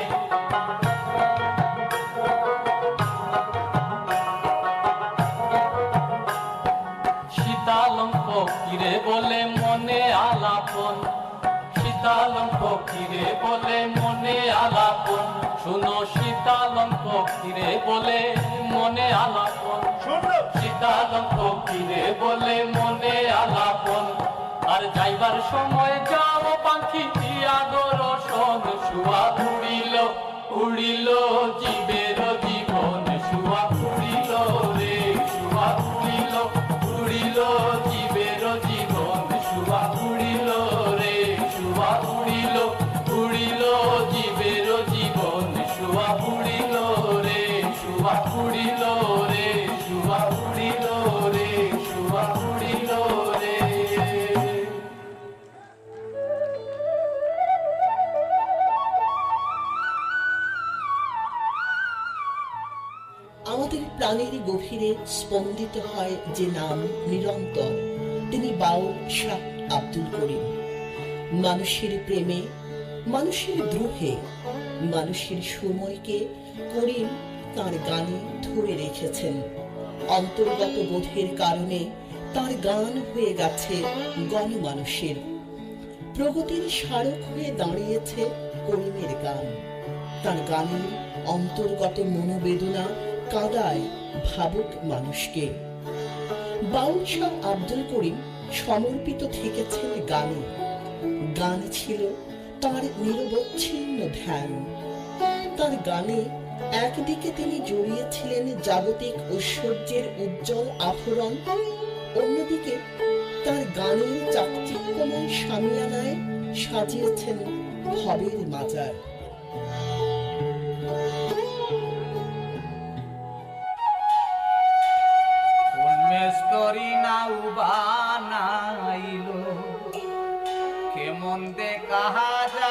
শীতালম ফকিরে বলে মনে আলাপন, শীতালম ফকিরে বলে মনে আলাপন, শুনো শীতালম ফকিরে বলে মনে আলাপন, শুনো শীতালম ফকিরে বলে মনে আলাপন। আর যাইবার সময় যাও পাখি দিয়া দর্শন, শুয়া উড়িল উড়িল জীবের জীবন, শুয়া উড়িল রে, শুয়া উড়িল উড়িল জীবের জীবন, শুয়া উড়িল রে, শুয়া উড়িল উড়িল জীবের জীবন, শুয়া উড়িল রে, শুয়া উড়িল রে, শুয়া উড়িল রে, শুয়া উড়িল রে। আমাদের প্রাণের গভীরে স্পন্দিত হয় যে নাম নিরন্তর, তিনি বাউল শাহ আব্দুল করিম। মানুষের প্রেমে, মানুষের দ্রোহে, মানুষের সময়কে করিম তার গানে ধরে রেখেছেন। অন্তর্গত বোধের কারণে তার গান হয়ে গেছে গণমানুষের। প্রগতির স্মারক হয়ে দাঁড়িয়েছে করিমের গান। তার গানের অন্তর্গত মনোবেদনা কাদায় ভাবুক মানুষকে। বাউল শাহ আব্দুল করিম সমর্পিত থেকেছেন গানে। গান ছিল তার নিরবচ্ছিন্ন ধ্যান। তার গানে একদিকে তিনি জড়িয়েছিলেন জাগতিক ঐশ্বর্যের উজ্জ্বল আভরণ, অন্যদিকে তার গানের চাকচিক্যময় সামিয়ানায় সাজিয়েছেন ভবের মাজার। মেস্তরি নাউবান বানাইল কেমন দেখা যায়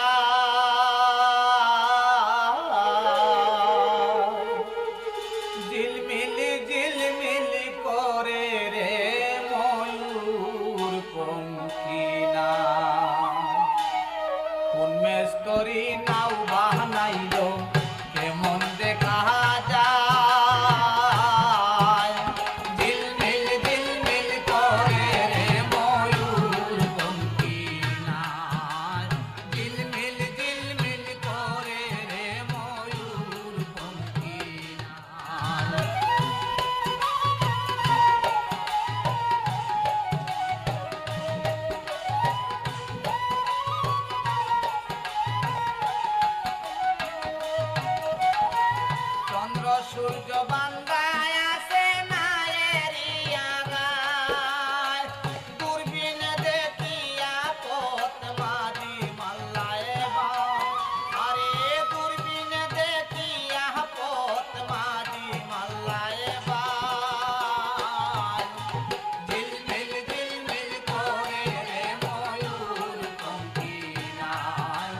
ঝিলমিলি ঝিলমিলি করে রে ময়ূর পঙ্খী না কোন মেস্তরি নাও বানাইল কেমন দেখা যায় ঝিলমিল ঝিলমিল করে রে ময়ূর পঙ্খী না ঝিলমিল ঝিলমিল করে রে ময়ূর পঙ্খী না চন্দ্র সূর্য বান্দায় আছে না এরিয়া গায় দূরবীন দেখিয়া পথ মাঝি মাল্লায় আরে দূরবীন দেখিয়া পথ মাঝি মাল্লায় ঝিলমিল ঝিলমিল করে রে ময়ূর পঙ্খী নাই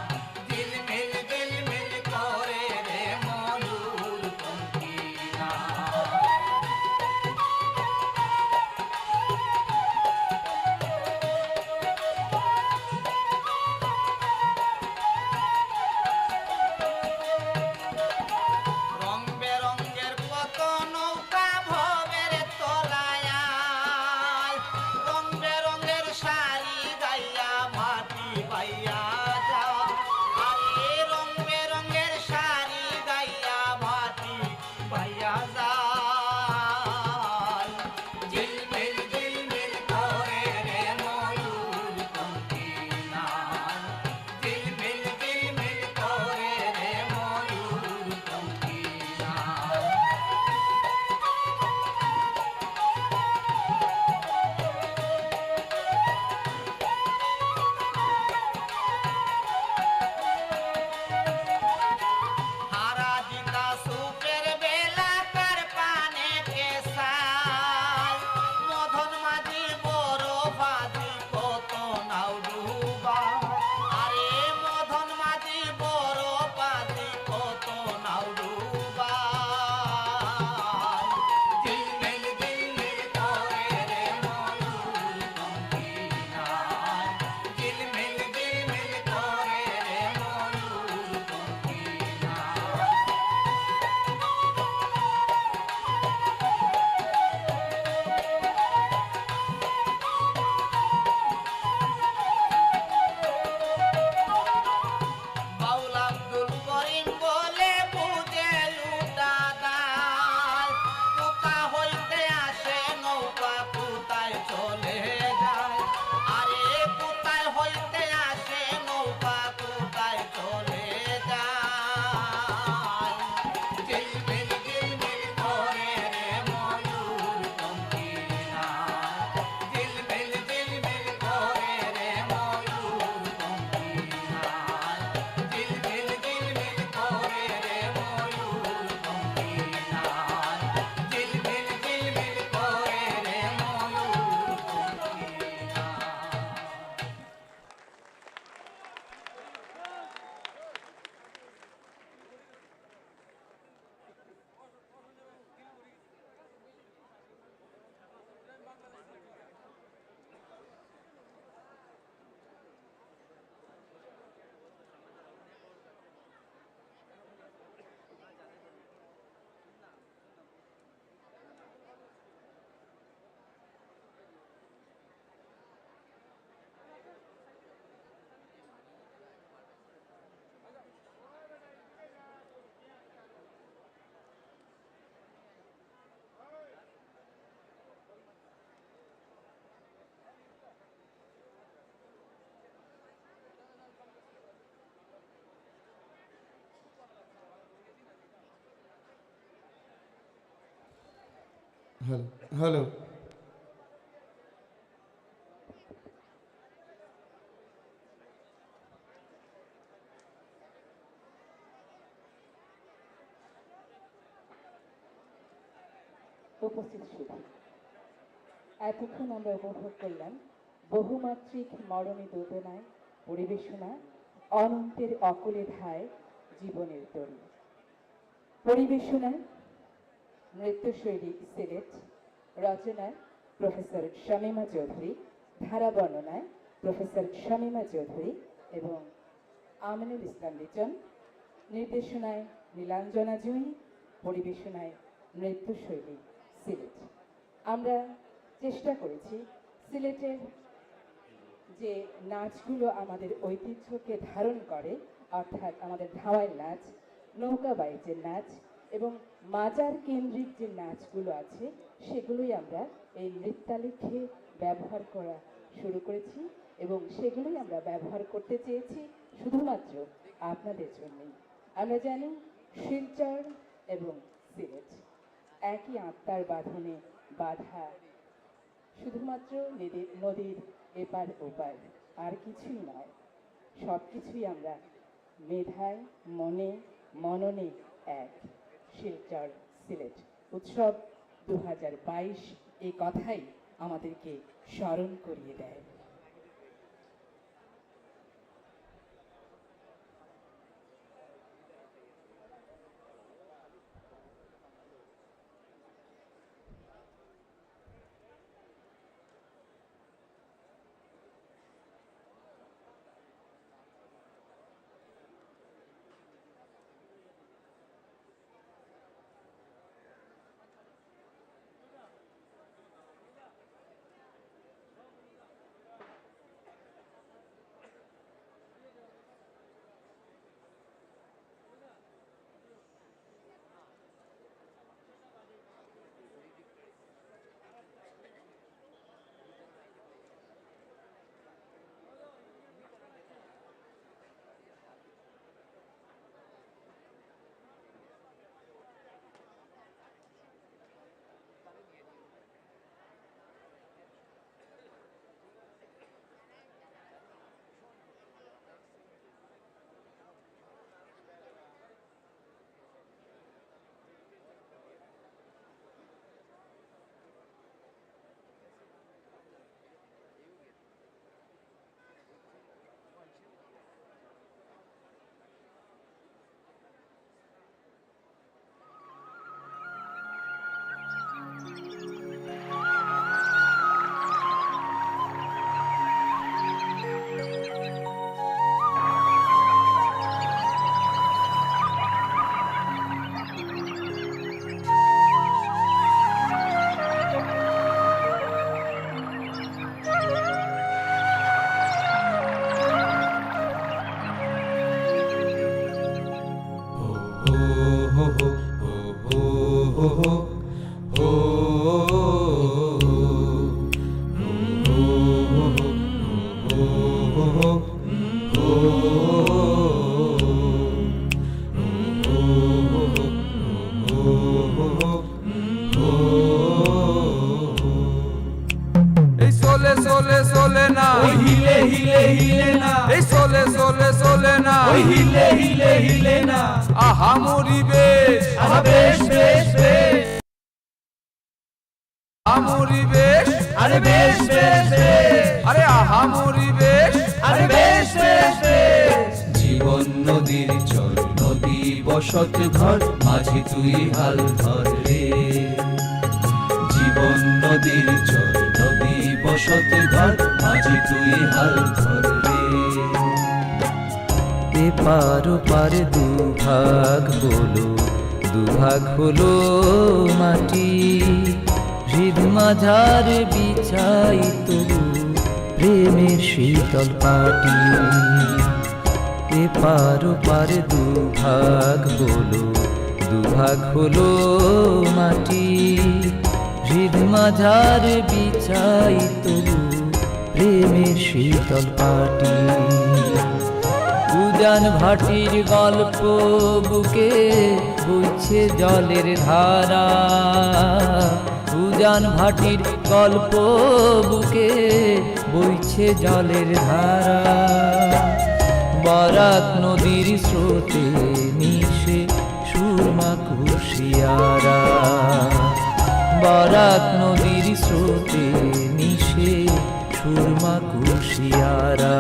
ঝিলমিল ঝিলমিল করে রে ময়ূর পঙ্খী নাই রং বেরঙ্গের কত নৌকা ভবের তলায় রং বেরঙ্গের শাড়ি গাইয়া মাটি পাইয়া যাও আরে রং বেরঙ্গের শাড়ি গাইয়া মাটি পাইয়া যায় ঝিলমিল ঝিলমিল করে রে ময়ূর পঙ্খী নাই ঝিলমিল ঝিলমিল করে রে ময়ূর পঙ্খী নাই হারা জিতা সুপের বেলা তার পানে কেসাই মধন মাঝি বড় বাজি কত নাও ডুবা আরে মধন মাঝি বড় বাজি কত নাও ডুবা ঝিলমিল ঝিলমিল করে রে ময়ূর পঙ্খী নাই ঝিলমিল ঝিলমিল করে রে ময়ূর পঙ্খী নাই বাউল আব্দুল করিম বলে বুঝে লুটা দায় কোথা হইতে আসে নৌকা কোথায় চলে যায় আরে কোথায় হইতে আসে নৌকা কোথায় চলে যায় ঝিলমিল ঝিলমিল করে রে ময়ূর পঙ্খী নাই ঝিলমিল ঝিলমিল করে রে ময়ূর পঙ্খী নাই ঝিলমিল ঝিলমিল করে রে ময়ূর পঙ্খী নাই ঝিলমিল ঝিলমিল করে রে ময়ূর পঙ্খী নাই হ্যালো হ্যালো উপস্থিত সুধী এতক্ষণ আমরা উপভোগ করলাম বহুমাত্রিক মরমী দোদনায় পরিবেশনা অনন্তের অকলে ধায় জীবনের তরী। পরিবেশনায় নৃত্যশৈলী সিলেট, রচনায় প্রফেসর শামীমা চৌধুরী, ধারা বর্ণনায় প্রফেসর শামীমা চৌধুরী এবং আমিনুল ইসলাম লিটন, নির্দেশনায় নীলাঞ্জনা জুঁই, পরিবেশনায় নৃত্যশৈলী সিলেট। আমরা চেষ্টা করেছি সিলেটের যে নাচগুলো আমাদের ঐতিহ্যকে ধারণ করে, অর্থাৎ আমাদের ধাওয়াই নাচ, নৌকা বাইচের নাচ এবং মাজার কেন্দ্রিক যে নাচগুলো আছে সেগুলোই আমরা এই নৃত্যালেখ্যে ব্যবহার করা শুরু করেছি এবং সেগুলোই আমরা ব্যবহার করতে চেয়েছি শুধুমাত্র আপনাদের জন্যই। আমরা জানি শিলচর এবং সিলেট একই আত্মার বাঁধনে বাঁধা, শুধুমাত্র নদীর এপার ওপার, আর কিছুই নয়। সব কিছুই আমরা মেধায়, মনে, মননে এক। শিলচর সিলেট উৎসব 2022 এই কথাই আমাদেরকে স্মরণ করিয়ে দেয়। জীবন নদীর চর, নদী বসত ঘর, মাঝি তুই হাল ধর রে। জীবন নদীর চর, নদী বসত ঘর, মাঝি তুই হাল ধর রে। এপার ওপার দুভাগ হলো, দুভাগ হলো মাটি, হৃদ মাঝার বিছাই তবু প্রেমের শীতল পাটি। এপার ওপার দুভাগ হলো, দুভাগ হলো মাটি, হৃদ মাঝার বিছাই তবু প্রেমের শীতল পাটি। উজান ভাটির গল্প বুকে বইছে জলের ধারা, উজান ভাটির গল্প বুকে বইছে জলের ধারা। বরাক নদীর স্রোতে মিশে সুরমা কুশিয়ারা, বরাক নদীর স্রোতে মিশে Surma Kushiyara.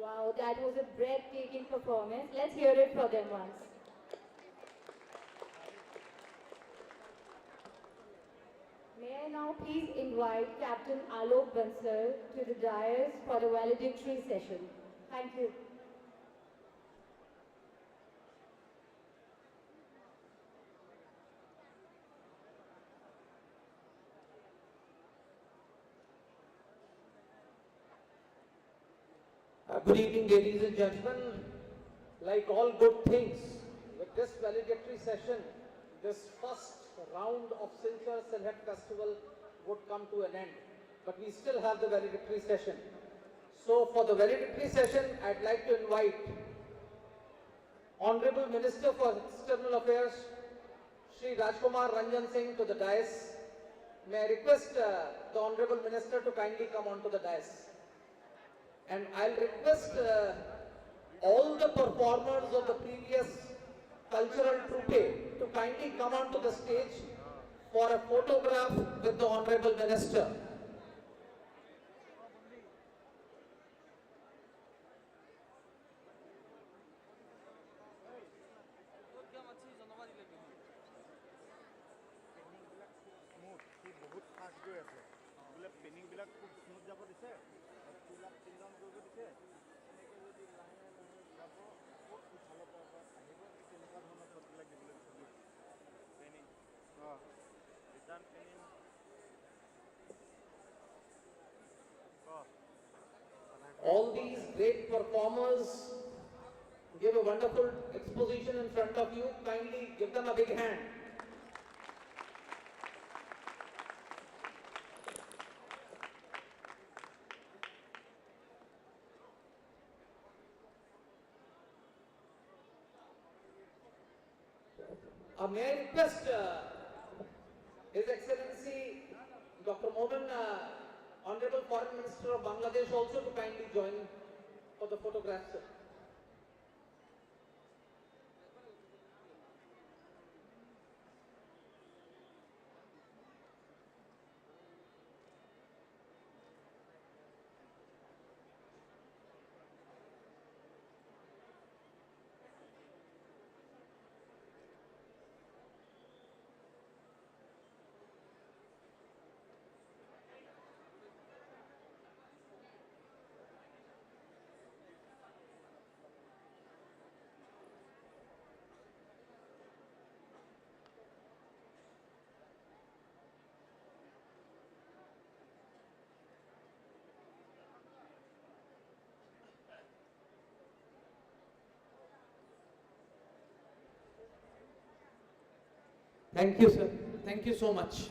Wow, that was a breathtaking performance. Let's hear it for them once. May I now please invite Captain Alok Bansal to the dais for the valedictory session. Thank you. Good evening, ladies and gentlemen. Like all good things, with this valedictory session, this first round of Silchar Sylhet festival would come to an end. But we still have the valedictory session. So for the valedictory session, I'd like to invite Honorable Minister for External Affairs, Shri Rajkumar Ranjan Singh to the dais. May I request the Honorable Minister to kindly come onto the dais. And I'll request all the performers of the previous cultural troupe to kindly come onto the stage for a photograph with the Honorable Minister. All these great performers give a wonderful exposition in front of you. Kindly give them a big hand. May I request His Excellency Dr. Mohan, Honorable Foreign Minister of Bangladesh, also to kindly join for the photographs. Sir. Thank you, sir. Thank you so much.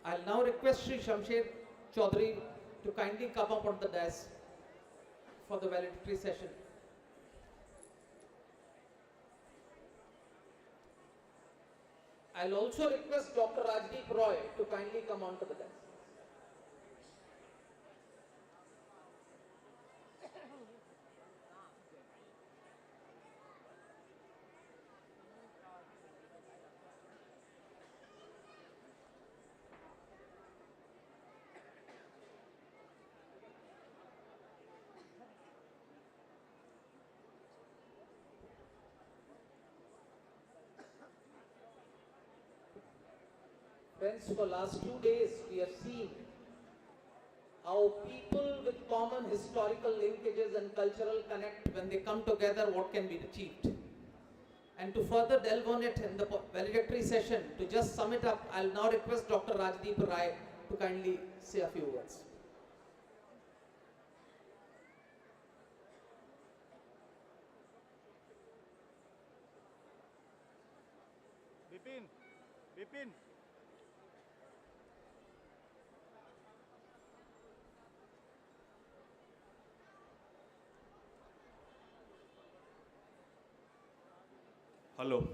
I'll now request Sri Shamsher Chaudhary to kindly come up on the dais for the valedictory session. I'll also request Dr. Rajdeep Roy to kindly come on to the dais. Friends, for last 2 days we have seen how people with common historical linkages and cultural connect, when they come together, what can be achieved. And to further delve on it in the valedictory session, to just sum it up, I'll now request Dr. Rajdeep Rai to kindly say a few words. Bipin. Hello.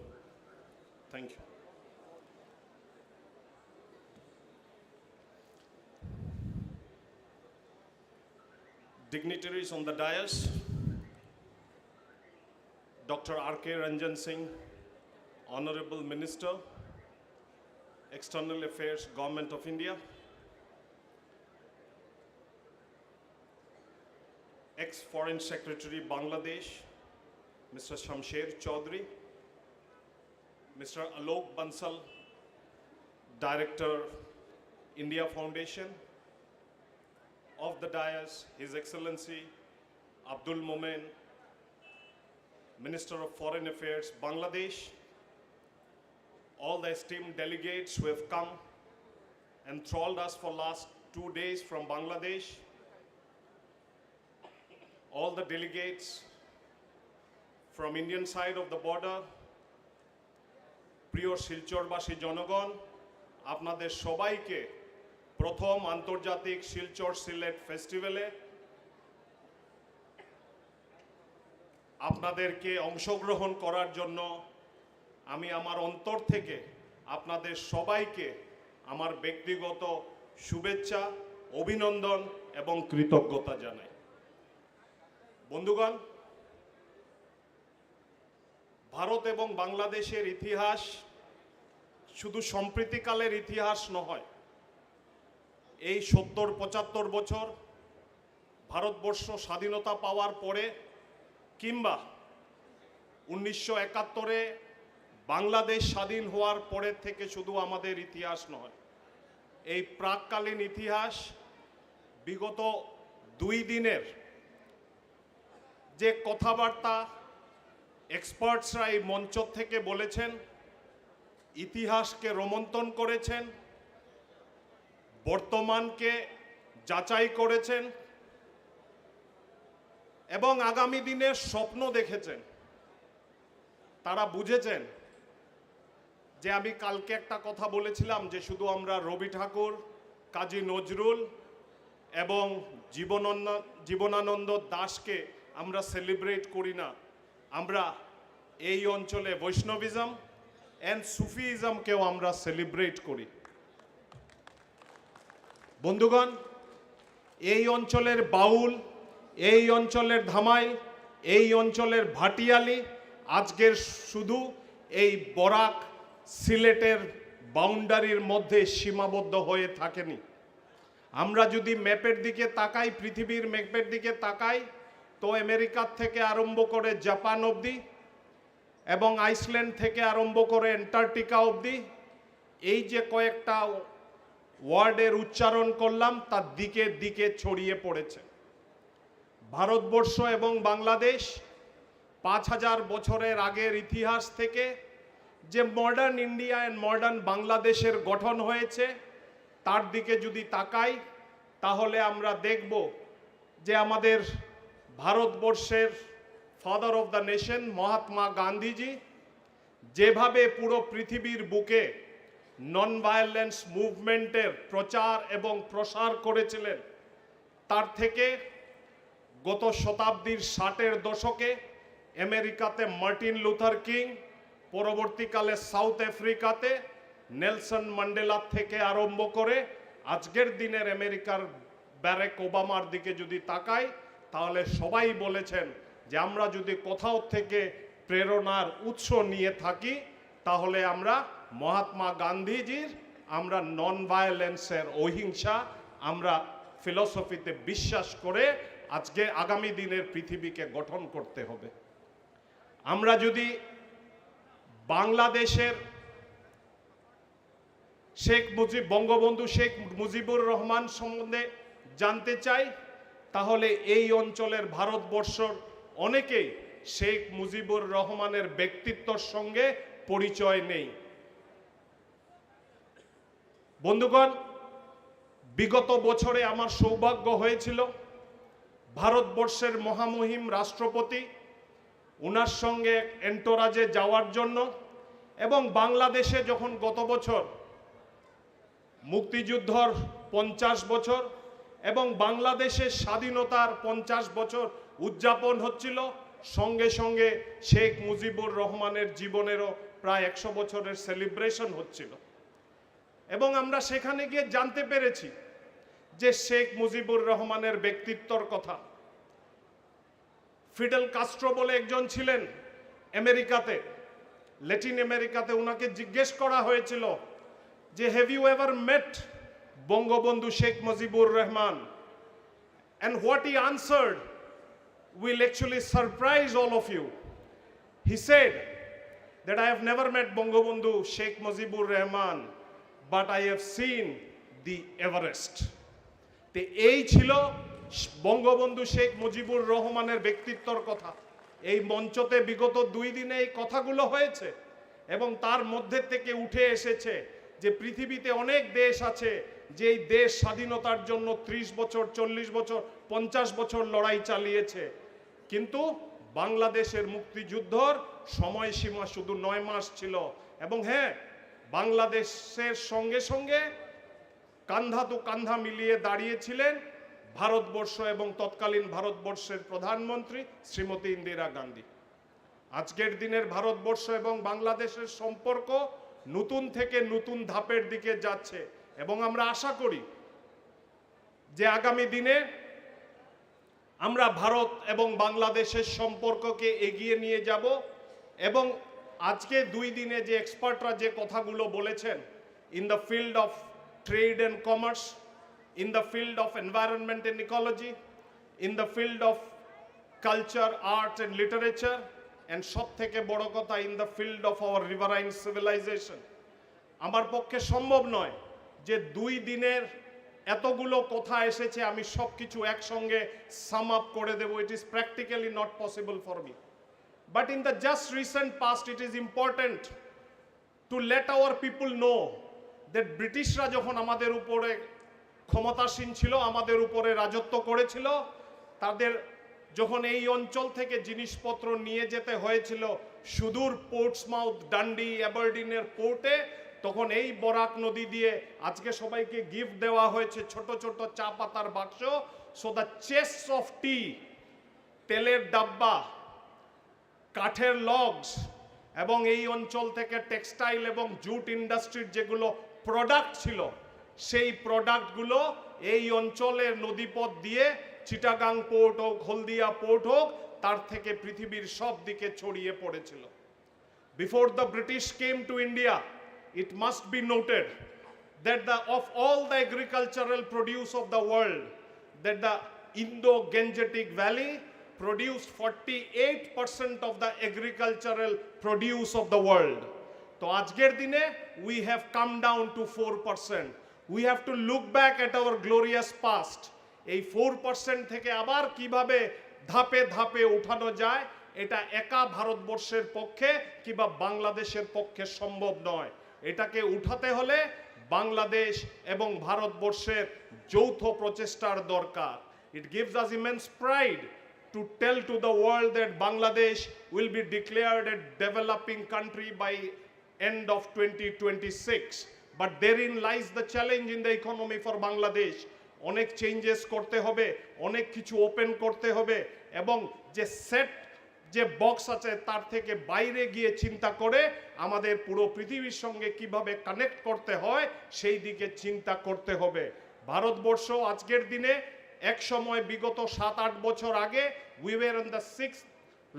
Thank you. Dignitaries on the dais, Dr. R.K. Ranjan Singh, Honorable Minister, External Affairs, Government of India, ex-Foreign Secretary, Bangladesh, Mr. Shamsher Chaudhary, Mr. Alok Bansal, Director, India Foundation, of the dais, His Excellency Abdul Momen, Minister of Foreign Affairs, Bangladesh, all the esteemed delegates who have come and enthralled us for last 2 days from Bangladesh, all the delegates from Indian side of the border, প্রিয় শিলচরবাসী জনগণ, আপনাদের সবাইকে প্রথম আন্তর্জাতিক শিলচর সিলেট ফেস্টিভ্যালে আপনাদেরকে অংশগ্রহণ করার জন্য আমি আমার অন্তর থেকে আপনাদের সবাইকে আমার ব্যক্তিগত শুভেচ্ছা, অভিনন্দন এবং কৃতজ্ঞতা জানাই। বন্ধুগণ, ভারত এবং বাংলাদেশের ইতিহাস শুধু সম্প্রীতিকালের ইতিহাস নয়। এই ৭০-৭৫ বছর ভারতবর্ষ স্বাধীনতা পাওয়ার পরে কিংবা ১৯৭১-এ বাংলাদেশ স্বাধীন হওয়ার পরের থেকে শুধু আমাদের ইতিহাস নয়, এই প্রাককালীন ইতিহাস বিগত 2 দিনের যে কথাবার্তা এক্সপার্টসরা এই মঞ্চ থেকে বলেছেন, ইতিহাসকে রোমন্থন করেছেন, বর্তমানকে যাচাই করেছেন এবং আগামী দিনের স্বপ্ন দেখেছেন। তারা বুঝেছেন যে আমি কালকে একটা কথা বলেছিলাম যে শুধু আমরা রবি ঠাকুর, কাজী নজরুল এবং জীবনানন্দ দাশকে আমরা সেলিব্রেট করি না, আমরা এই অঞ্চলে বৈষ্ণবিজম অ্যান্ড সুফিজমকেও আমরা সেলিব্রেট করি। বন্ধুগণ, এই অঞ্চলের বাউল, এই অঞ্চলের ধামাইল, এই অঞ্চলের ভাটিয়ালি আজকের শুধু এই বরাক সিলেটের বাউন্ডারির মধ্যে সীমাবদ্ধ হয়ে থাকেনি। আমরা যদি ম্যাপের দিকে তাকাই, পৃথিবীর ম্যাপের দিকে তাকাই, তো আমেরিকার থেকে আরম্ভ করে জাপান অবধি এবং আইসল্যান্ড থেকে আরম্ভ করে অ্যান্টার্কটিকা অবধি, এই যে কয়েকটা ওয়ার্ডের উচ্চারণ করলাম তার দিকে দিকে ছড়িয়ে পড়েছে। ভারতবর্ষ এবং বাংলাদেশ ৫,০০০ বছরের আগের ইতিহাস থেকে যে মডার্ন ইন্ডিয়া অ্যান্ড মডার্ন বাংলাদেশের গঠন হয়েছে তার দিকে যদি তাকাই তাহলে আমরা দেখব যে আমাদের ভারতবর্ষের father of the nation Mahatma Gandhiji যেভাবে পুরো পৃথিবীর বুকে নন ভায়োলেন্স মুভমেন্টের প্রচার এবং প্রসার করেছিলেন, তার থেকে গত শতাব্দীর 60-এর দশকে আমেরিকাতে মার্টিন লুথার কিং, পরবর্তীকালে সাউথ আফ্রিকাতে নেলসন ম্যান্ডেলা থেকে আরম্ভ করে আজকের দিনের আমেরিকার ব্যারাক ওবামার দিকে যদি তাকাই তাহলে সবাই বলেছেন যে আমরা যদি কোথাও থেকে প্রেরণার উৎস নিয়ে থাকি তাহলে আমরা মহাত্মা গান্ধীজির আমরা নন ভায়োলেন্সের অহিংসা আমরা ফিলসফিতে বিশ্বাস করে আজকে আগামী দিনের পৃথিবীকে গঠন করতে হবে। আমরা যদি বাংলাদেশের বঙ্গবন্ধু শেখ মুজিবুর রহমান সম্বন্ধে জানতে চাই তাহলে এই অঞ্চলের ভারতবর্ষর অনেকেই শেখ মুজিবুর রহমানের ব্যক্তিত্বর সঙ্গে পরিচয় নেই। বন্ধুগণ, বিগত বছরে আমার সৌভাগ্য হয়েছিল ভারতবর্ষের মহামহিম রাষ্ট্রপতি ওনার সঙ্গে এন্টোরাজে যাওয়ার জন্য, এবং বাংলাদেশে যখন গত বছর মুক্তিযুদ্ধর 50 বছর এবং বাংলাদেশের স্বাধীনতার 50 বছর উদযাপন হচ্ছিল, সঙ্গে সঙ্গে শেখ মুজিবুর রহমানের জীবনেরও প্রায় 100 বছরের সেলিব্রেশন হচ্ছিল। এবং আমরা সেখানে গিয়ে জানতে পেরেছি যে শেখ মুজিবুর রহমানের ব্যক্তিত্বর কথা। ফিডেল কাস্ট্রো বলে একজন ছিলেন আমেরিকাতে, ল্যাটিন আমেরিকাতে, ওনাকে জিজ্ঞেস করা হয়েছিল যে have you ever met Bangabandhu Sheikh Mujibur Rahman, and what he answered will actually surprise all of you. He said that I have never met Bangabandhu Sheikh Mujibur Rahman, but I have seen the Everest. তে এই ছিল বঙ্গবন্ধু শেখ মুজিবুর রহমানের ব্যক্তিত্বর কথা। এই মঞ্চতে বিগত 2 দিনে এই কথাগুলো হয়েছে এবং তার মধ্যে থেকে উঠে এসেছে যে পৃথিবীতে অনেক দেশ আছে যে এই দেশ স্বাধীনতার জন্য 30 বছর, 40 বছর, 50 বছর লড়াই চালিয়েছে, কিন্তু বাংলাদেশের মুক্তিযুদ্ধর সময়সীমা শুধু 9 মাস ছিল। এবং হ্যাঁ, বাংলাদেশের সঙ্গে সঙ্গে কান্ধা তো কান্ধা মিলিয়ে দাঁড়িয়েছিলেন ভারতবর্ষ এবং তৎকালীন ভারতবর্ষের প্রধানমন্ত্রী শ্রীমতী ইন্দিরা গান্ধী। আজকের দিনের ভারতবর্ষ এবং বাংলাদেশের সম্পর্ক নতুন থেকে নতুন ধাপের দিকে যাচ্ছে এবং আমরা আশা করি যে আগামী দিনে আমরা ভারত এবং বাংলাদেশের সম্পর্ককে এগিয়ে নিয়ে যাব। এবং আজকে 2 দিনে যে এক্সপার্টরা যে কথাগুলো বলেছেন in the field of trade and commerce, in the field of environment and ecology, in the field of culture, art and literature, and সব থেকে বড় কথা in the field of our riverine civilization. আমার পক্ষে সম্ভব নয় যে 2 দিনের এতগুলো কথা এসেছে আমি সব কিছু একসঙ্গে সাম আপ করে দেব। It is practically not possible for me. But in the just recent past it is important to let our people know that ব্রিটিশরা যখন আমাদের উপরে ক্ষমতাসীন ছিল, আমাদের উপরে রাজত্ব করেছিল, তাদের যখন এই অঞ্চল থেকে জিনিসপত্র নিয়ে যেতে হয়েছিল সুদূর পোর্টসমাউথ, ডান্ডি, অ্যাবারডিনের পোর্টে, তখন এই বরাক নদী দিয়ে আজকে সবাইকে গিফট দেওয়া হয়েছে ছোট ছোট চা পাতার বাক্স। সো দ্য চেস্ট অফ টি, তেলের ডাব্বা, কাঠের লগস এবং এই অঞ্চল থেকে টেক্সটাইল এবং জুট ইন্ডাস্ট্রির যেগুলো প্রোডাক্ট ছিল সেই প্রোডাক্টগুলো এই অঞ্চলের নদীপথ দিয়ে চিটাগাং পোর্ট হোক, হলদিয়া পোর্ট হোক, তার থেকে পৃথিবীর সব দিকে ছড়িয়ে পড়েছিল। Before the British came to India, it must be noted that of all the agricultural produce of the world, that the Indo-Gangetic Valley produced 48% of the agricultural produce of the world. তো আজকের দিনে we have come down to 4%. We have to look back at our glorious past. এই 4% থেকে আবার কিভাবে ধাপে ধাপে উঠানো যায় এটা একা ভারতবর্ষের পক্ষে কিংবা বাংলাদেশের পক্ষে সম্ভব নয়। এটাকে উঠাতে হলে বাংলাদেশ এবং ভারতবর্ষের যৌথ প্রচেষ্টার দরকার। It gives us immense pride to tell to the world that Bangladesh will be declared a developing country by end of 2026. But therein lies the challenge in the economy for Bangladesh. অনেক changes করতে হবে, অনেক কিছু open করতে হবে, এবং যে set যে বক্স আছে তার থেকে বাইরে গিয়ে চিন্তা করে আমাদের পুরো পৃথিবীর সঙ্গে কিভাবে কানেক্ট করতে হয় সেই দিকে চিন্তা করতে হবে। ভারতবর্ষ আজকের দিনে এক সময় বিগত 7-8 বছর আগে we were in the 6th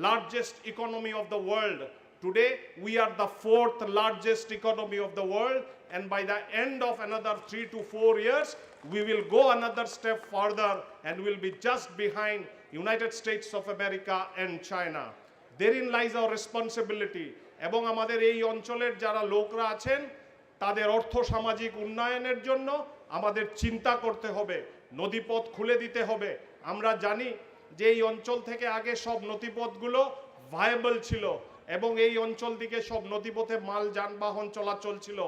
largest economy of the world. Today we are the 4th largest economy of the world, and by the end of another 3 to 4 years we will go another step further and will be just behind United States of America and China. Therein lies our responsibility. এবং আমাদের এই অঞ্চলের যারা লোকরা আছেন তাদের অর্থ সামাজিক উন্নয়নের জন্য আমাদের চিন্তা করতে হবে, নদীপথ খুলে দিতে হবে। আমরা জানি যে এই অঞ্চল থেকে আগে সব নদীপথগুলো ভায়াবল ছিল এবং এই অঞ্চল দিকে সব নদীপথে মাল যানবাহন চলাচল ছিল।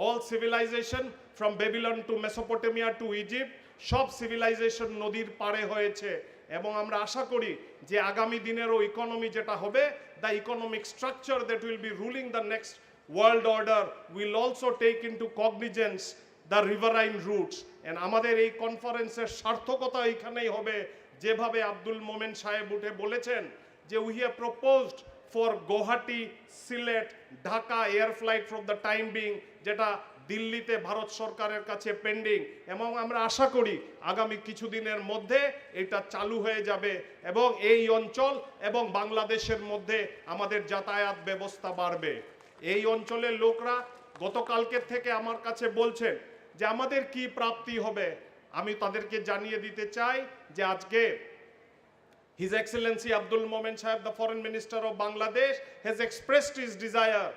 All civilisation from Babylon to Mesopotamia to Egypt, সব সিভিলাইজেশন নদীর পাড়ে হয়েছে। এবং আমরা আশা করি যে আগামী দিনেরও ইকোনমি যেটা হবে, the economic structure that will be ruling the next world order will also take into cognizance the riverine roots. And আমাদের এই কনফারেন্সের সার্থকতা এইখানেই হবে, যেভাবে আব্দুল মোমেন সাহেব উঠে বলেছেন যে we have proposed for Guwahati, Sylhet, Dhaka air flight from the time being, যেটা দিল্লিতে ভারত সরকারের কাছে পেন্ডিং, এবং আমরা আশা করি আগামী কিছুদিনের মধ্যে এটা চালু হয়ে যাবে এবং এই অঞ্চল এবং বাংলাদেশের মধ্যে আমাদের যাতায়াত ব্যবস্থা বাড়বে। এই অঞ্চলের লোকরা গতকালকের থেকে আমার কাছে বলছেন যে আমাদের কি প্রাপ্তি হবে। আমি তাদেরকে জানিয়ে দিতে চাই যে আজকে His Excellency Abdul Momen Sahib, the Foreign Minister of Bangladesh, has expressed his desire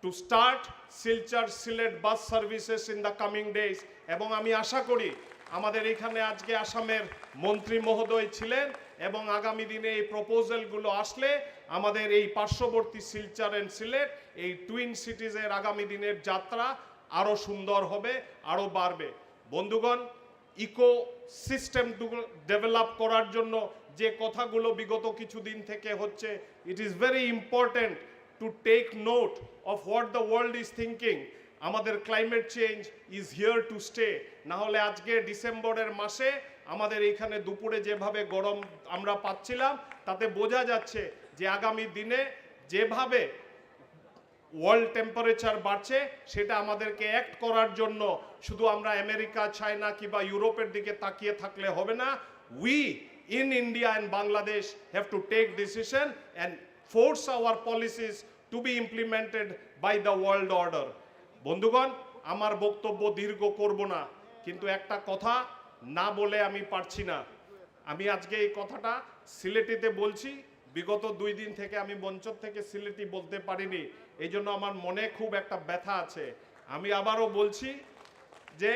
to start Silchar Sylhet bus services in the coming days. এবং আমি আশা করি আমাদের এখানে আজকে আসামের মন্ত্রী মহোদয় ছিলেন এবং আগামী দিনে এই প্রপোজালগুলো আসলে আমাদের এই পার্শ্ববর্তী শিলচর এন্ড সিলেট এই টুইন সিটিজের আগামী দিনের যাত্রা আরও সুন্দর হবে, আরও বাড়বে। বন্ধুগণ, ইকো সিস্টেম ডেভেলপ করার জন্য যে কথাগুলো বিগত কিছুদিন থেকে হচ্ছে, it is very important to take note of what the world is thinking. আমাদের climate change is here to stay. না হলে আজকে ডিসেম্বরের মাসে আমাদের এইখানে দুপুরে যেভাবে গরম আমরা পাচ্ছিলাম, তাতে বোঝা যাচ্ছে যে আগামী দিনে যেভাবে ওয়ার্ল্ড টেম্পারেচার বাড়ছে সেটা আমাদেরকে অ্যাক্ট করার জন্য শুধু আমরা আমেরিকা, চায়না কিংবা ইউরোপের দিকে তাকিয়ে থাকলে হবে না। We in India and Bangladesh have to take decision and force our policies to be implemented by the world order. বন্ধুগণ, আমার বক্তব্য দীর্ঘ করব না, কিন্তু একটা কথা না বলে আমি পারছি না। আমি আজকে এই কথাটা সিলেটিতে বলছি, বিগত 2 দিন থেকে আমি মঞ্চ থেকে সিলেটি বলতে পারিনি, এই জন্য আমার মনে খুব একটা ব্যথা আছে। আমি আবারও বলছি যে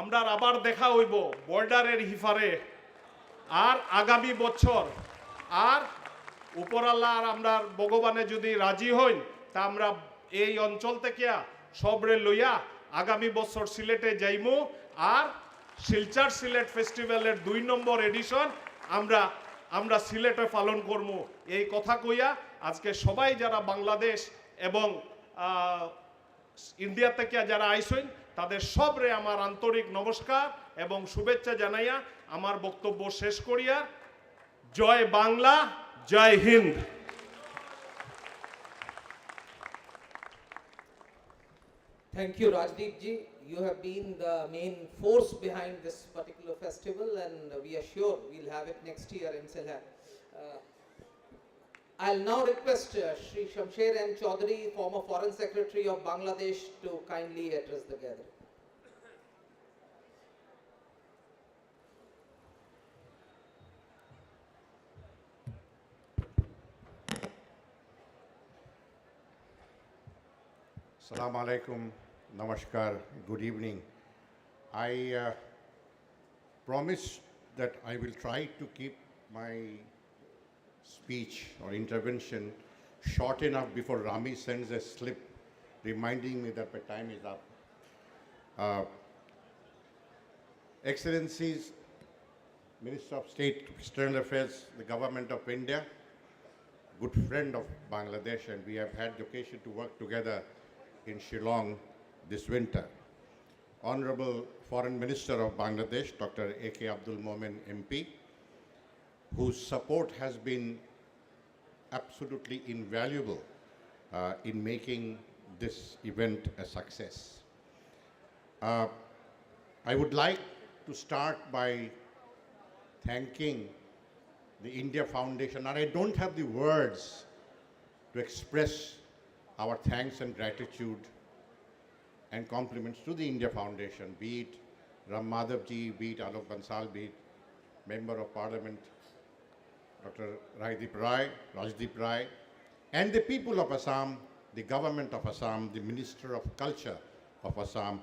আমরা আবার দেখা হইব বর্ডারের হিফারে, আর আগামী বছর আর উপরাল্লা আর আমরা ভগবানে যদি রাজি হই তা আমরা এই অঞ্চল থেকে সবরে লইয়া আগামী বছর সিলেটে যাইমু, আর শিলচর সিলেট ফেস্টিভ্যালের 2 নম্বর এডিশন আমরা সিলেটে পালন করবো। এই কথা কইয়া আজকে সবাই যারা বাংলাদেশ এবং ইন্ডিয়া থেকে যারা আইসেন তাদের সবরে আমার আন্তরিক নমস্কার এবং শুভেচ্ছা জানাইয়া আমার বক্তব্য শেষ করিয়া জয় বাংলা, জয় Hind. Thank you, Rajdeep ji. You have been the main force behind this particular festival, and we are sure we'll have it next year in Sylhet. I'll now request Shri Shamsher M. Chaudhary, former Foreign Secretary of Bangladesh, to kindly address the gathering. Assalamu alaikum, namaskar, good evening. I promise that I will try to keep my speech or intervention short enough before Rami sends a slip reminding me that my time is up. Excellencies, Minister of State, External Affairs, the Government of India, good friend of Bangladesh, and we have had the occasion to work together in Shillong this winter. Honorable Foreign Minister of Bangladesh, Dr. A.K. Abdul Momen MP, whose support has been absolutely invaluable in making this event a success. I would like to start by thanking the India Foundation, and I don't have the words to express our thanks and gratitude and compliments to the India Foundation, be it Ram Madhavji, be it Alok Bansal, be it Member of Parliament Dr. Rajdeep Rai, and the people of Assam, the government of Assam, the Minister of Culture of Assam,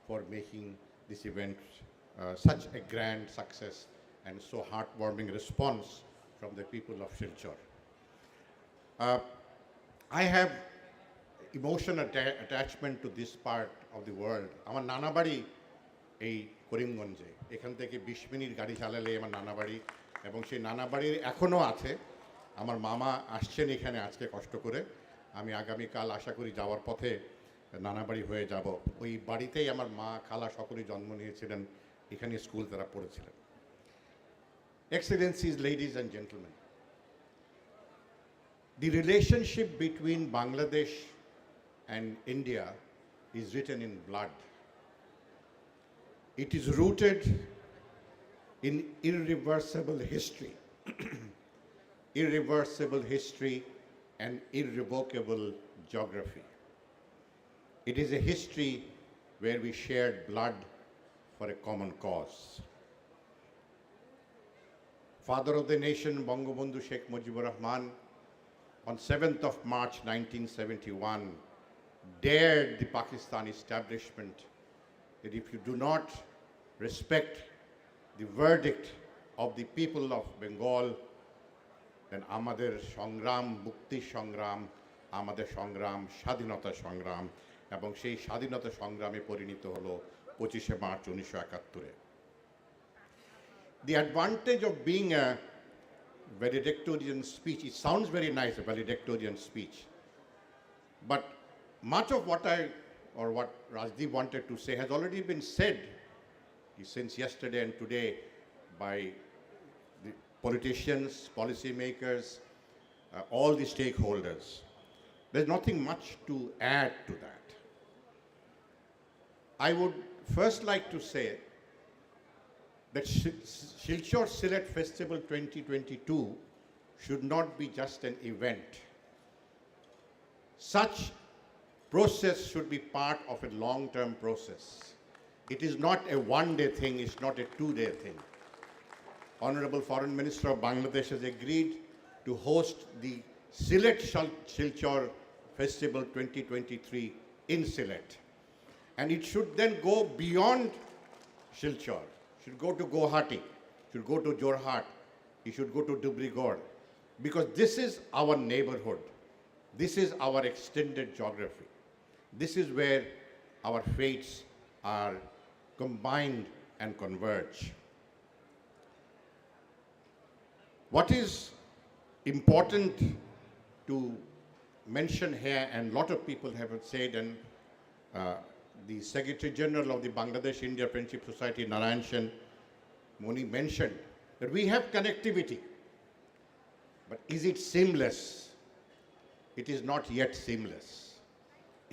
for making this event such a grand success and so heartwarming response from the people of Silchar. I have emotional attachment to this part of the world. আমার নানা বাড়ি এই করিমগঞ্জে, এখান থেকে 20 minute গাড়ি চালালে আমার নানা বাড়ি, এবং সেই নানা বাড়ির এখনও আছে। আমার মামা আসছেন এখানে আজকে কষ্ট করে, আমি আগামীকাল আশা করি যাওয়ার পথে নানা বাড়ি হয়ে যাব। ওই বাড়িতেই আমার মা খালা সকলেই জন্ম নিয়েছিলেন, এখানে স্কুল তারা পড়েছিলেন। Excellencies, ladies and gentlemen, the relationship between Bangladesh and India is written in blood. It is rooted in irreversible history, irreversible history and irrevocable geography. It is a history where we shared blood for a common cause. Father of the nation, Bangabandhu Sheikh Mujibur Rahman, on 7th of March 1971, dared the Pakistani establishment that if you do not respect the verdict of the people of Bengal, then আমাদের সংগ্রাম, মুক্তি সংগ্রাম, আমাদের সংগ্রাম, স্বাধীনতা সংগ্রাম, এবং সেই স্বাধীনতা সংগ্রামে পরিণত হলো 25শে March 1971-এ। The advantage of being a valedictorian speech, it sounds very nice, a valedictorian speech, but much of what what Rajdeep wanted to say has already been said since yesterday and today by the politicians, policymakers, all the stakeholders. There's nothing much to add to that. I would first like to say that Silchar Sylhet Festival 2022 should not be just an event. Such process should be part of a long-term process. It is not a one-day thing, it's not a two-day thing. Honorable Foreign Minister of Bangladesh has agreed to host the Silchar Festival 2023 in Sylhet. And it should then go beyond Silchar. It should go to Guwahati, it should go to Jorhat, it should go to Dubrigad, because this is our neighborhood. This is our extended geography. This is where our fates are combined and converge. What is important to mention here, and a lot of people have said, and the Secretary General of the Bangladesh India Friendship Society, Narayan Sen Moni, mentioned that we have connectivity, but is it seamless? It is not yet seamless.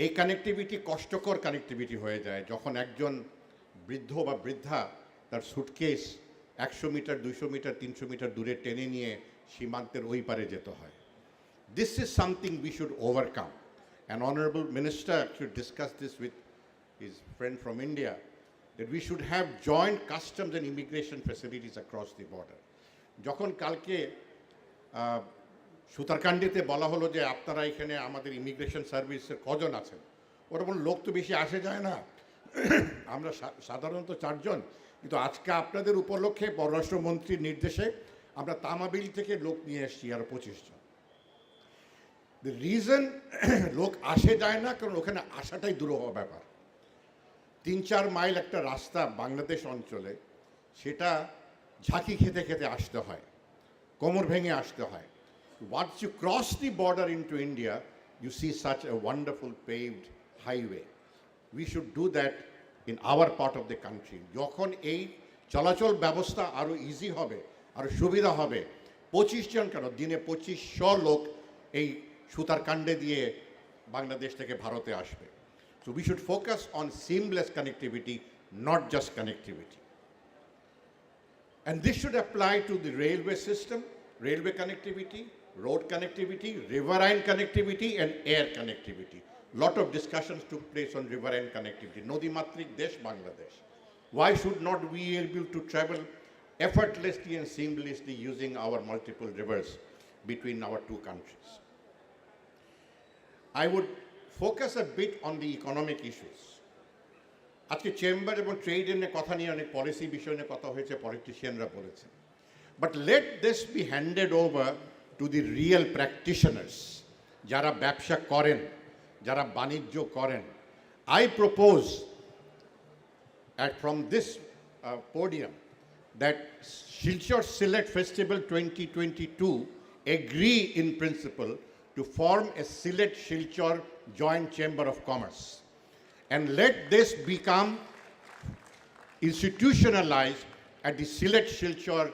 এই connectivity কষ্টকর connectivity হয়ে যায় যখন একজন বৃদ্ধ বা বৃদ্ধা তার সুটকেস 100 মিটার 200 মিটার 300 মিটার দূরে টেনে নিয়ে সীমান্তের ওই পারে যেতে হয়। This is something we should overcome. An honorable minister should discuss this with his friend from India, that we should have joint customs and immigration facilities across the border. যখন কালকে সুতারকান্ডিতে বলা হলো যে আপনারা এখানে আমাদের ইমিগ্রেশন সার্ভিসের কজন আছেন, ওরা বলল লোক তো বেশি আসে যায় না, আমরা সাধারণত 4 জন, কিন্তু আজকে আপনাদের উপলক্ষে পররাষ্ট্রমন্ত্রীর নির্দেশে আমরা তামাবিল থেকে লোক নিয়ে এসেছি আরো 25 জন। দ্য রিজন লোক আসে যায় না, কারণ ওখানে আসাটাই দুরূহ ব্যাপার। 3-4 মাইল একটা রাস্তা বাংলাদেশ অঞ্চলে, সেটা ঝাঁকি খেতে খেতে আসতে হয়, কোমর ভেঙে আসতে হয়। Once you cross the border into India, you see such a wonderful paved highway. We should do that in our part of the country. যখন এই চলাচল ব্যবস্থা আরো ইজি হবে, আরো সুবিধা হবে, 25 জন কেন, দিনে 2500 লোক এই সুতার কাণ্ডে দিয়ে বাংলাদেশ থেকে ভারতে আসবে। So we should focus on seamless connectivity, not just connectivity. And this should apply to the railway system, railway connectivity, road connectivity, riverine connectivity, and air connectivity. Lot of discussions took place on riverine connectivity. Nodi matrik desh Bangladesh. Why should not we be able to travel effortlessly and seamlessly using our multiple rivers between our two countries? I would focus a bit on the economic issues. আজকে chamber এবং trade এর কথা নিয়ে অনেক policy বিষয় নিয়ে কথা হয়েছে, পলিটিশিয়ানরা বলেছেন। But let this be handed over to the real practitioners, যারা ব্যবসা করেন, যারা বাণিজ্য করেন। I propose from this podium that Silchar Sylhet Festival 2022 agree in principle to form a Sylhet-Silchar Joint Chamber of Commerce. And let this become institutionalized at the Sylhet-Silchar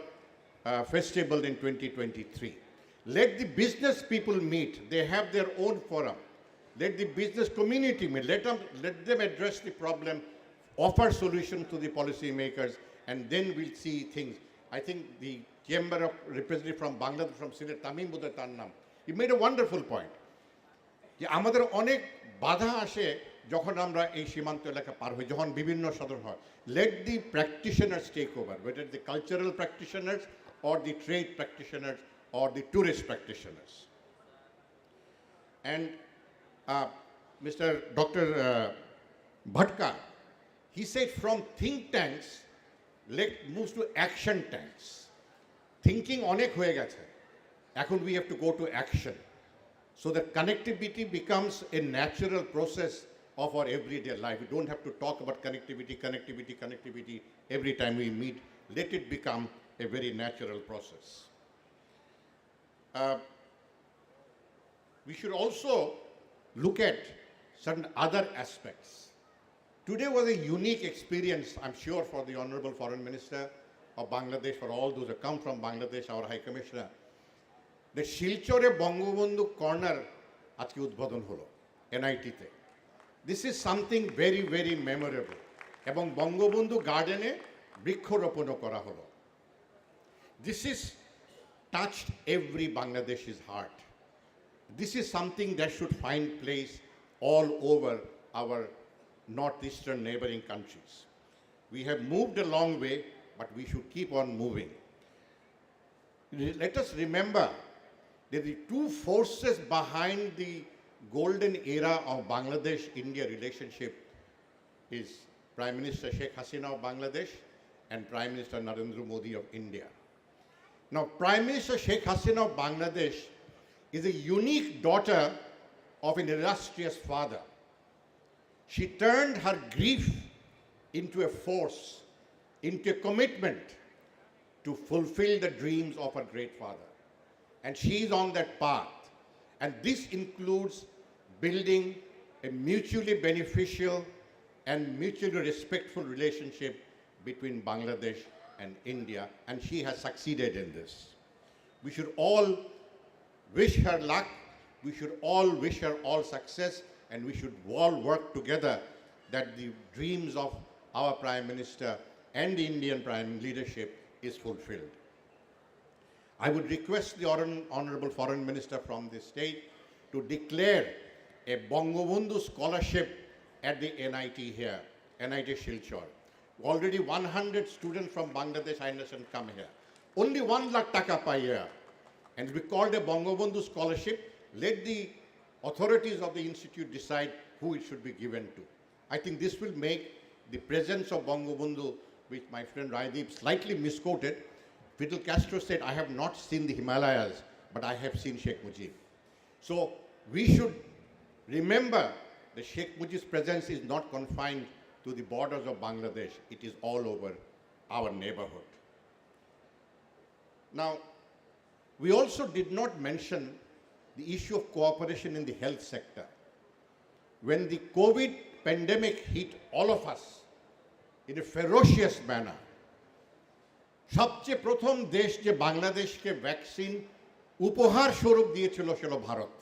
Festival in 2023. Let the business people meet. They have their own forum. Let the business community meet. Let them address the problem, offer solutions to the policymakers, and then we'll see things. I think the Chamber of Representative from Bangladesh, from Sylhet, Tamim Budai Tannam, he made a wonderful point. যে আমাদের অনেক বাধা আসে যখন আমরা এই সীমান্ত এলাকা পার হই, যখন বিভিন্ন সাধন হয়। Let the practitioners take over, whether the cultural practitioners or the trade practitioners or the tourist practitioners. And Mr. Dr. Bhatka, he said from think tanks, let move to action tanks. Thinking অনেক হয়ে gেছে, এখন we have to go to action. So that connectivity becomes a natural process of our everyday life. We don't have to talk about connectivity every time we meet. Let it become a very natural process. We should also look at certain other aspects. Today was a unique experience, I'm sure, for the Honorable Foreign Minister of Bangladesh, for all those who come from Bangladesh, our High Commissioner. The Silchore Bangabandhu Corner আজকে উদ্বোধন হলো NIT-তে। This is something very, very memorable. এবং বঙ্গবন্ধু গার্ডেনে বৃক্ষরোপণও করা হলো। This is touched every Bangladeshi's heart. This is something that should find place all over our northeastern neighboring countries. We have moved a long way, but we should keep on moving. Let us remember that the two forces behind the golden era of Bangladesh-India relationship is Prime Minister Sheikh Hasina of Bangladesh and Prime Minister Narendra Modi of India. Now, Prime Minister Sheikh Hasina of Bangladesh is a unique daughter of an illustrious father. She turned her grief into a force, into a commitment to fulfill the dreams of her great father. And she is on that path. And this includes building a mutually beneficial and mutually respectful relationship between Bangladesh and India. And she has succeeded in this. We should all wish her luck. We should all wish her all success. And we should all work together that the dreams of our Prime Minister and the Indian Prime leadership is fulfilled. I would request the Honorable Foreign Minister from this state to declare a Bangabandhu scholarship at the NIT here, NIT Silchar. Already 100 students from Bangladesh, I understand, come here. Only 1 lakh taka per year. And we called a Bangabandhu scholarship. Let the authorities of the institute decide who it should be given to. I think this will make the presence of Bangabandhu, which my friend Raideep slightly misquoted, Fidel Castro said, I have not seen the Himalayas, but I have seen Sheikh Mujib. So we should remember that Sheikh Mujib's presence is not confined to the borders of Bangladesh. It is all over our neighborhood. Now, we also did not mention the issue of cooperation in the health sector. When the COVID pandemic hit all of us in a ferocious manner, সবচেয়ে প্রথম দেশ যে বাংলাদেশকে vaccine উপহার স্বরূপ দিয়েছিল ছিল Bharat.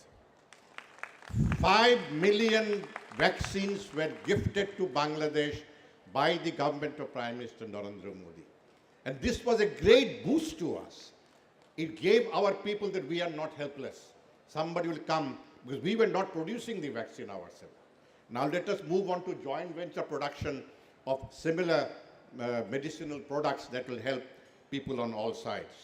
5 million vaccines were gifted to Bangladesh by the government of Prime Minister Narendra Modi. And this was a great boost to us. It gave our people that we are not helpless. Somebody will come, because we were not producing the vaccine ourselves. Now let us move on to joint venture production of similar medicinal products that will help people on all sides.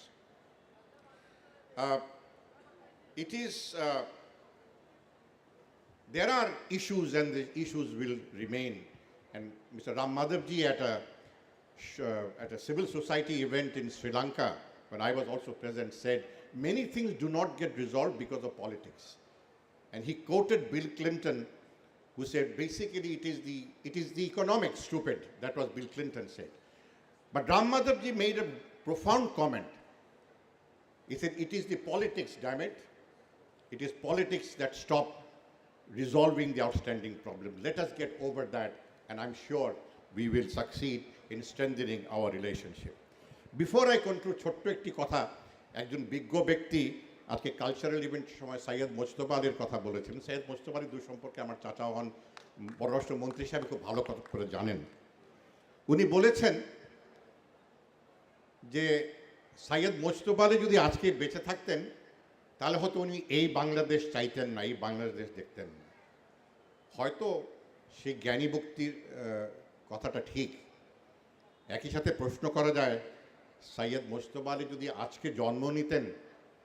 There are issues, and the issues will remain. And Mr. Ram Madhavji at a civil society event in Sri Lanka, when I was also present, said many things do not get resolved because of politics. And he quoted Bill Clinton, who said basically it is the economics, stupid. That was Bill Clinton said. But Ram Madhavji made a profound comment. He said, it is the politics, damn it. It is politics that stop resolving the outstanding problem. Let us get over that, and I'm sure we will succeed in strengthening our relationship. Before I conclude, ছোট্ট একটি কথা, একজন বিজ্ঞ ব্যক্তি আজকে cultural ইভেন্টের সময় সৈয়দ মোস্তফা আলীর কথা বলেছিলেন। সৈয়দ মোস্তফা আলী সম্পর্কে আমার চাচা হন, পররাষ্ট্রমন্ত্রী সাহেব খুব ভালো করে জানেন। উনি বলেছেন যে সৈয়দ মোস্তফা আলী যদি আজকে বেঁচে থাকতেন, তাহলে হয়তো উনি এই বাংলাদেশ চাইতেন না, এই বাংলাদেশ দেখতেন না। হয়তো সেই জ্ঞানী ব্যক্তির কথাটা ঠিক। একই সাথে প্রশ্ন করা যায়, সৈয়দ মোস্তফা আলী যদি আজকে জন্ম নিতেন,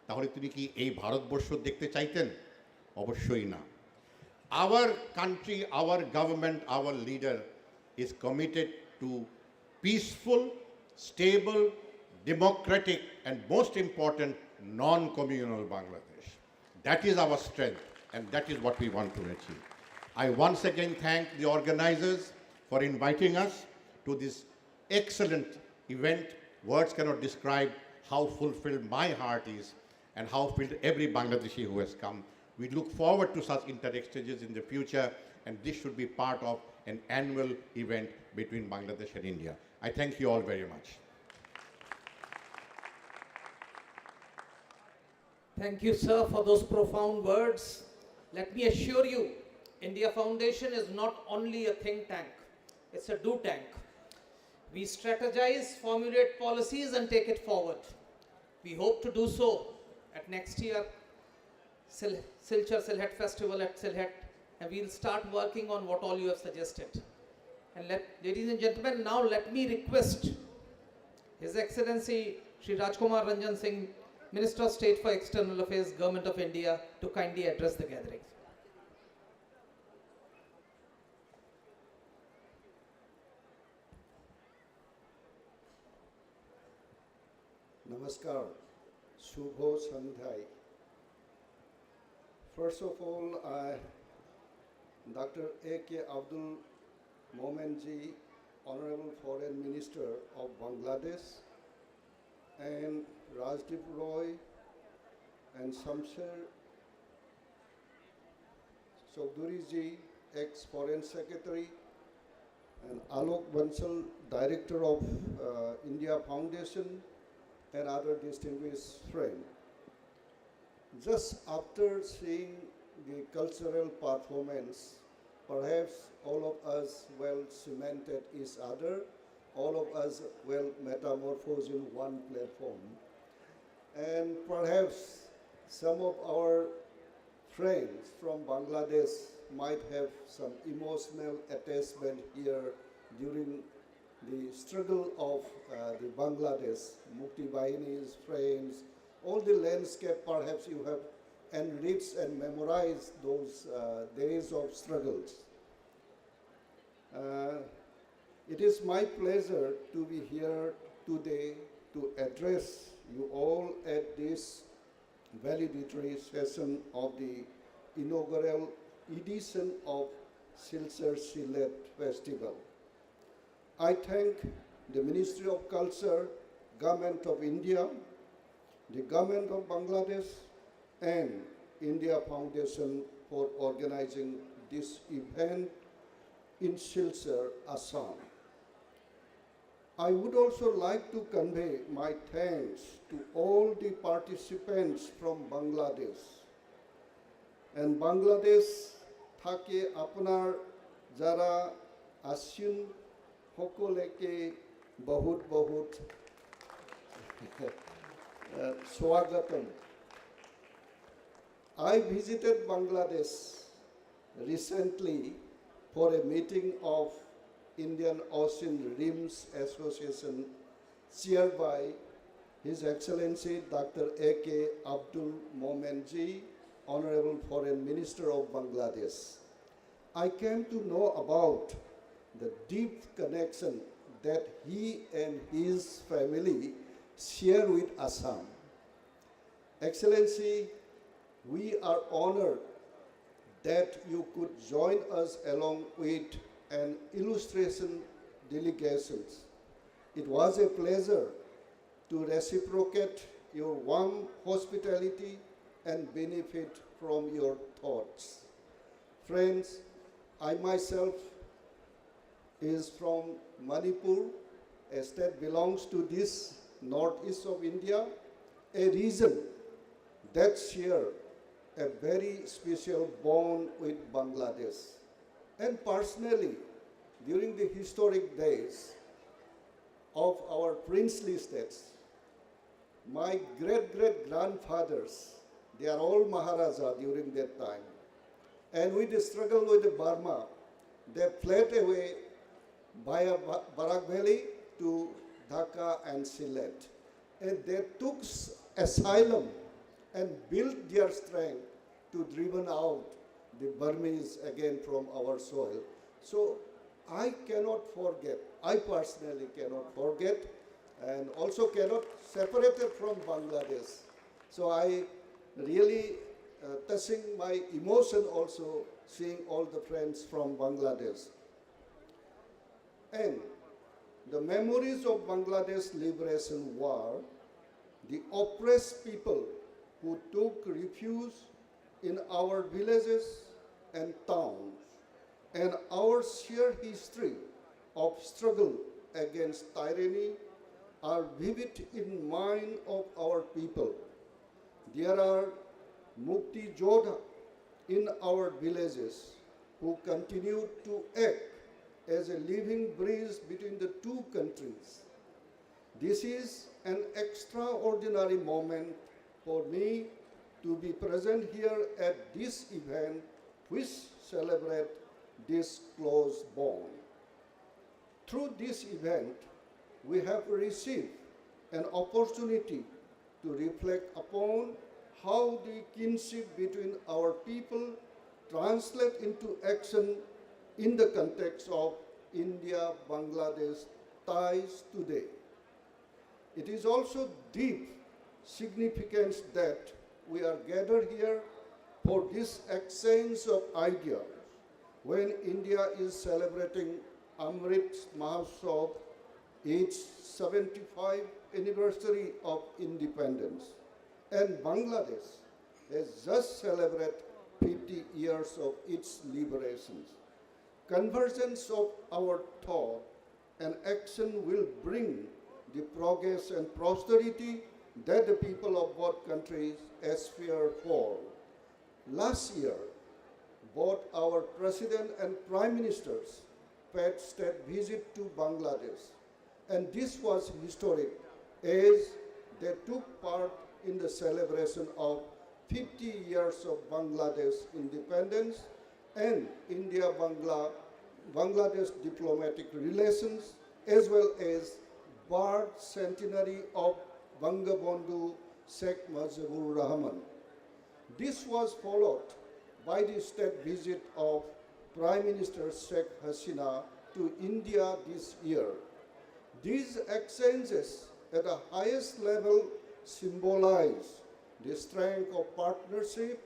তাহলে তিনি কি এই ভারতবর্ষ দেখতে চাইতেন? অবশ্যই না। Our country, our government, our leader is committed to peaceful, stable, democratic, and most important, non-communal Bangladesh. That is our strength, and that is what we want to achieve. I once again thank the organizers for inviting us to this excellent event. Words cannot describe how fulfilled my heart is and how filled every Bangladeshi who has come. We look forward to such inter-exchanges in the future, and this should be part of an annual event between Bangladesh and India. I thank you all very much. Thank you, sir, for those profound words. Let me assure you, India Foundation is not only a think tank, it's a do tank. We strategize, formulate policies, and take it forward. We hope to do so at next year Silchar Sylhet Festival at Sylhet, and we'll start working on what all you have suggested. And ladies and gentlemen, now let me request His Excellency Shri Rajkumar Ranjan Singh, Minister of State for External Affairs, Government of India, to kindly address the gathering. Namaskar, Shubho Sandhai. First of all, Dr. A.K. Abdul Momenji, Honorable Foreign Minister of Bangladesh, and Rajdeep Roy and Shamsher Chaudhary-ji, ex-Foreign Secretary, and Alok Bansal, Director of India Foundation, and other distinguished friends. Just after seeing the cultural performance, perhaps all of us well cemented each other, all of us well metamorphosed in one platform. And perhaps some of our friends from Bangladesh might have some emotional attachment here during the struggle of the Bangladesh, Mukti Bahini's friends, all the landscape. Perhaps you have enriched and memorized those days of struggles. It is my pleasure to be here today to address you all at this valedictory session of the inaugural edition of Silchar Sylhet Festival. I thank the Ministry of Culture, Government of India, the Government of Bangladesh, and India Foundation for organizing this event in Silchar, Assam. I would also like to convey my thanks to all the participants from Bangladesh. And Bangladesh থাকে আপনার যারা আসছেন সকলকে বহুত বহুত স্বাগতম. I visited Bangladesh recently for a meeting of Indian Ocean Rims Association chaired by His Excellency Dr. A.K. Abdul Momenji, Honorable Foreign Minister of Bangladesh. I came to know about the deep connection that he and his family share with Assam. Excellency, we are honored that you could join us along with an illustration delegations. It was a pleasure to reciprocate your warm hospitality and benefit from your thoughts. Friends, I myself is from Manipur, a state belongs to this northeast of India, a region that share a very special bond with Bangladesh. And personally, during the historic days of our princely states, my great-great-grandfathers, they are all Maharaja during that time. And with the struggle with the Burma, they fled away via Barak Valley to Dhaka and Sylhet. And they took asylum and built their strength to driven out the Burmese again from our soil. So I cannot forget, I personally cannot forget, and also cannot separate it from Bangladesh. So I really touching my emotion also seeing all the friends from Bangladesh. And the memories of Bangladesh Liberation War, the oppressed people who took refuge in our villages and towns, and our shared history of struggle against tyranny are vivid in mind of our people. There are Mukti Jodha in our villages who continue to act as a living bridge between the two countries. This is an extraordinary moment for me to be present here at this event which celebrate this close bond. Through this event, we have received an opportunity to reflect upon how the kinship between our people translate into action in the context of India-Bangladesh ties today. It is also deep significance that we are gathered here for this exchange of ideas when India is celebrating Amrit Mahotsav, its 75th anniversary of independence. And Bangladesh has just celebrated 50 years of its liberations. Convergence of our thought and action will bring the progress and prosperity that the people of both countries aspire for. Last year, both our President and Prime Ministers paid state visit to Bangladesh, and this was historic as they took part in the celebration of 50 years of Bangladesh independence and India-Bangladesh diplomatic relations, as well as birth centenary of Bangabandhu Sheikh Mujibur Rahman. This was followed by the state visit of Prime Minister Sheikh Hasina to India this year. These exchanges at the highest level symbolize the strength of partnership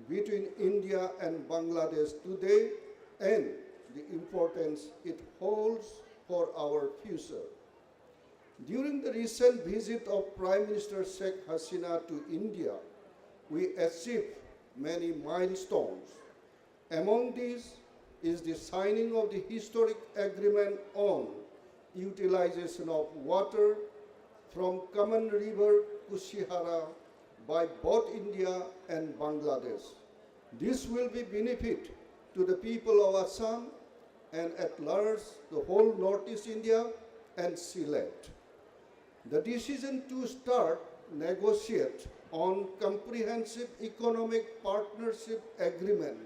between India and Bangladesh today and the importance it holds for our future. During the recent visit of Prime Minister Sheikh Hasina to India, we achieved many milestones. Among these is the signing of the historic agreement on utilization of water from common river Kushihara by both India and Bangladesh. This will be benefit to the people of Assam and at large the whole Northeast India and Sylhet. The decision to start negotiate on comprehensive economic partnership agreement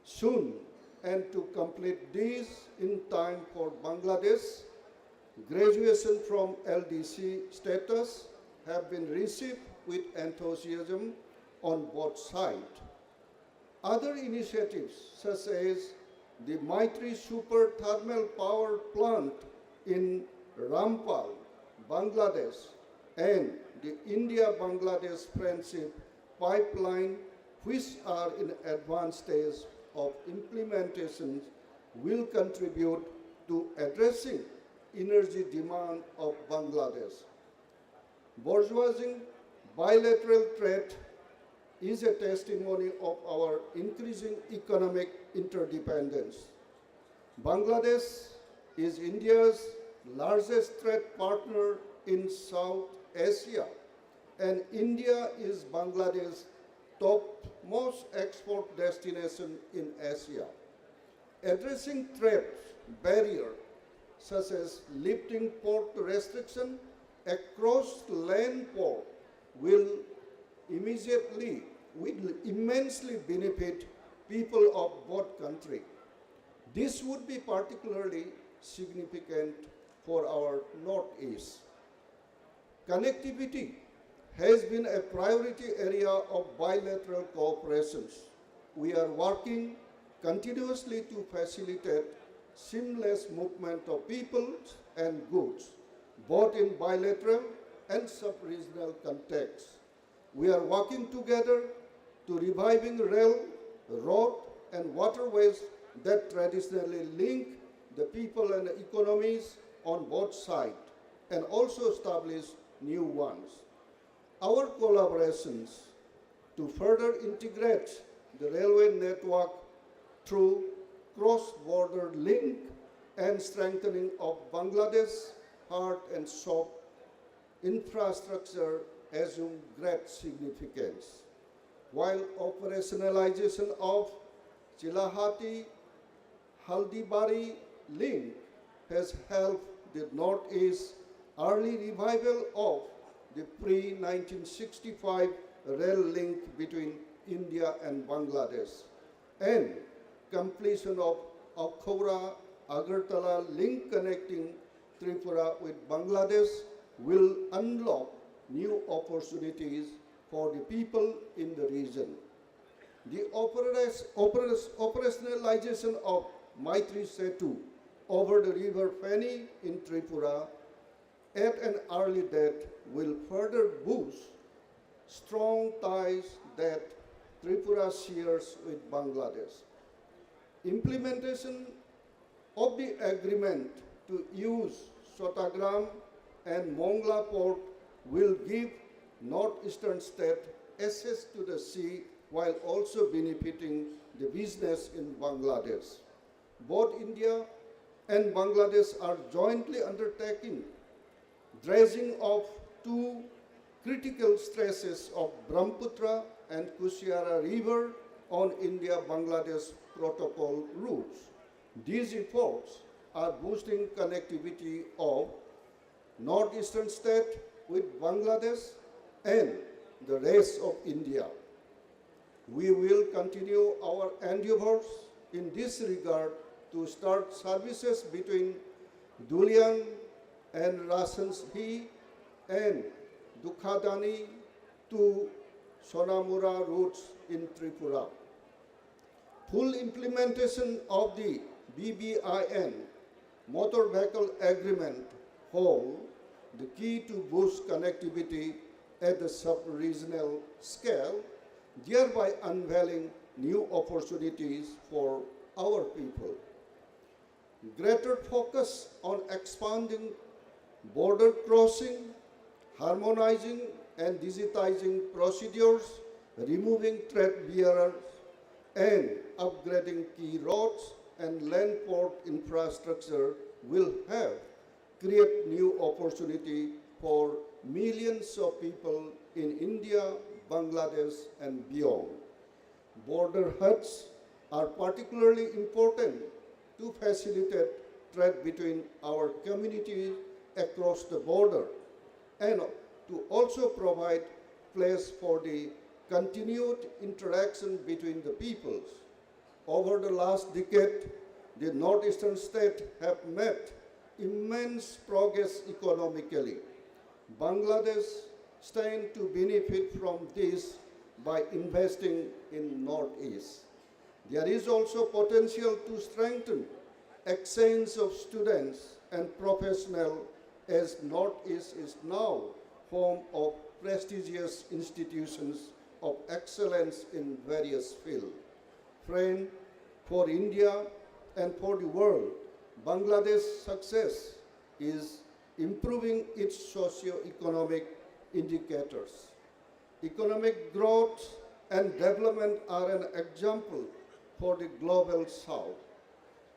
soon and to complete this in time for Bangladesh graduation from LDC status have been received with enthusiasm on both sides. Other initiatives such as the Maitri Super Thermal Power Plant in Rampal, Bangladesh, and the India-Bangladesh Friendship Pipeline, which are in advanced stage of implementation, will contribute to addressing energy demand of Bangladesh. Bourgeoising bilateral trade is a testimony of our increasing economic interdependence. Bangladesh is India's largest trade partner in South Asia, and India is Bangladesh's topmost export destination in Asia. Addressing trade barriers such as lifting port restriction across land port will immensely benefit people of both countries. This would be particularly significant for our Northeast. Connectivity has been a priority area of bilateral cooperations. We are working continuously to facilitate seamless movement of people and goods, both in bilateral and sub-regional contexts. We are working together to reviving rail, road, and waterways that traditionally link the people and economies on both sides, and also establish new ones. Our collaborations to further integrate the railway network through cross-border link and strengthening of Bangladesh heart and soft infrastructure assume great significance. While operationalization of Chilahati Haldibari link has helped the Northeast early revival of the pre-1965 rail link between India and Bangladesh, and completion of Akhora-Agartala link connecting Tripura with Bangladesh will unlock new opportunities for the people in the region. The operationalization of Maitri Setu over the river Feni in Tripura at an early date will further boost strong ties that Tripura shares with Bangladesh. Implementation of the agreement to use Sotagram and Mongla port will give northeastern state access to the sea while also benefiting the business in Bangladesh. Both India and Bangladesh are jointly undertaking dredging of two critical stretches of Brahmaputra and Kushiara River on India-Bangladesh protocol routes. These efforts are boosting connectivity of northeastern state with Bangladesh and the rest of India. We will continue our endeavors in this regard to start services between Dulian and Rasanshi and Dukhadani to Sonamura routes in Tripura. Full implementation of the BBIN motor vehicle agreement whole the key to boost connectivity at the sub-regional scale, thereby unveiling new opportunities for our people. Greater focus on expanding border crossing, harmonizing and digitizing procedures, removing trade barriers, and upgrading key roads and land port infrastructure will help create new opportunity for millions of people in India, Bangladesh, and beyond. Border huts are particularly important to facilitate trade between our communities across the border and to also provide place for the continued interaction between the peoples. Over the last decade, the northeastern states have made immense progress economically. Bangladesh stands to benefit from this by investing in Northeast. There is also potential to strengthen exchange of students and professionals as Northeast is now home of prestigious institutions of excellence in various fields. Friend, for India and for the world, Bangladesh's success is improving its socio-economic indicators. Economic growth and development are an example for the global South.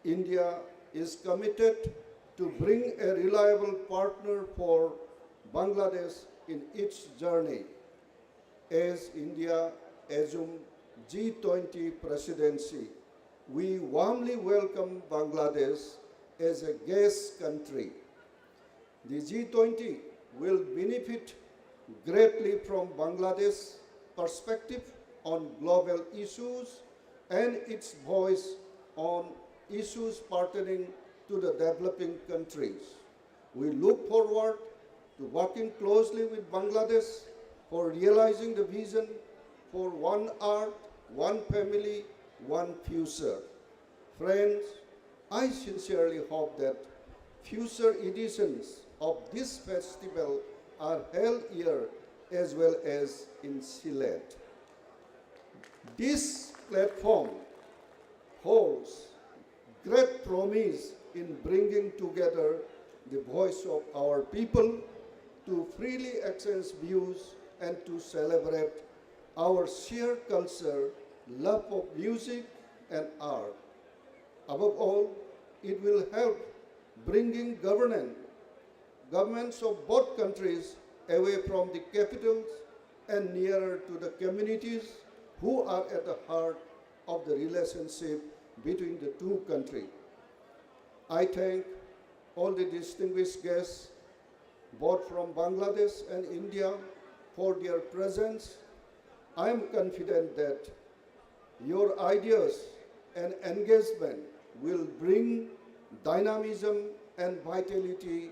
India is committed to bring a reliable partner for Bangladesh in its journey. As India assumes G20 presidency, we warmly welcome Bangladesh as a guest country. The G20 will benefit greatly from Bangladesh's perspective on global issues and its voice on issues pertaining to the developing countries. We look forward to working closely with Bangladesh for realizing the vision for one earth, one family, one future. Friends, I sincerely hope that future editions of this festival are held here as well as in Sylhet. This platform holds great promise in bringing together the voice of our people to freely exchange views and to celebrate our shared culture, love of music and art. Above all, it will help bringing governments of both countries away from the capitals and nearer to the communities who are at the heart of the relationship between the two countries. I thank all the distinguished guests, both from Bangladesh and India, for their presence. I am confident that your ideas and engagement will bring dynamism and vitality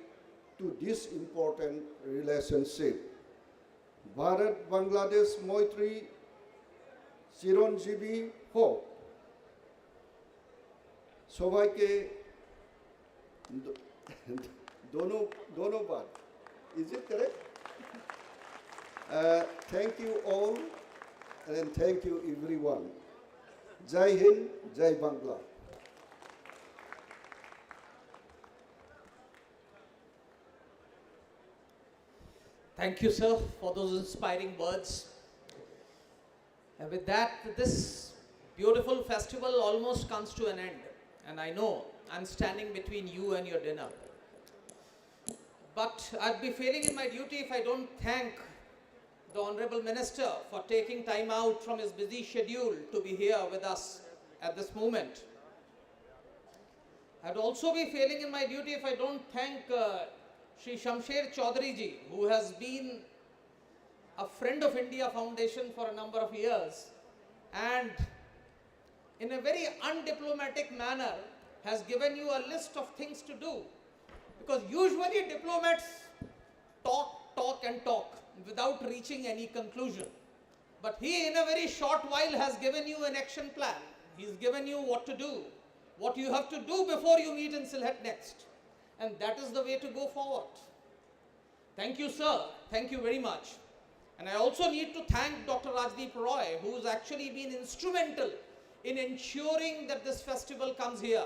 to this important relationship. Bharat Bangladesh Moitri চিরঞ্জীবী হোক। সবাইকে ধন্যবাদ। Is it correct? Thank you all and thank you everyone. Jai Hind, Jai Bangla. Thank you, sir, for those inspiring words. And with that, this beautiful festival almost comes to an end. And I know I'm standing between you and your dinner. But I'd be failing in my duty if I don't thank the Honorable Minister for taking time out from his busy schedule to be here with us at this moment. I'd also be failing in my duty if I don't thank Shri Shamsher Chaudhary ji, who has been a friend of India Foundation for a number of years and in a very undiplomatic manner has given you a list of things to do. Because usually diplomats talk and talk without reaching any conclusion. But he in a very short while has given you an action plan. He's given you what to do, what you have to do before you meet in Sylhet next. And that is the way to go forward. Thank you, sir. Thank you very much. And I also need to thank Dr. Rajdeep Roy, who's actually been instrumental in ensuring that this festival comes here.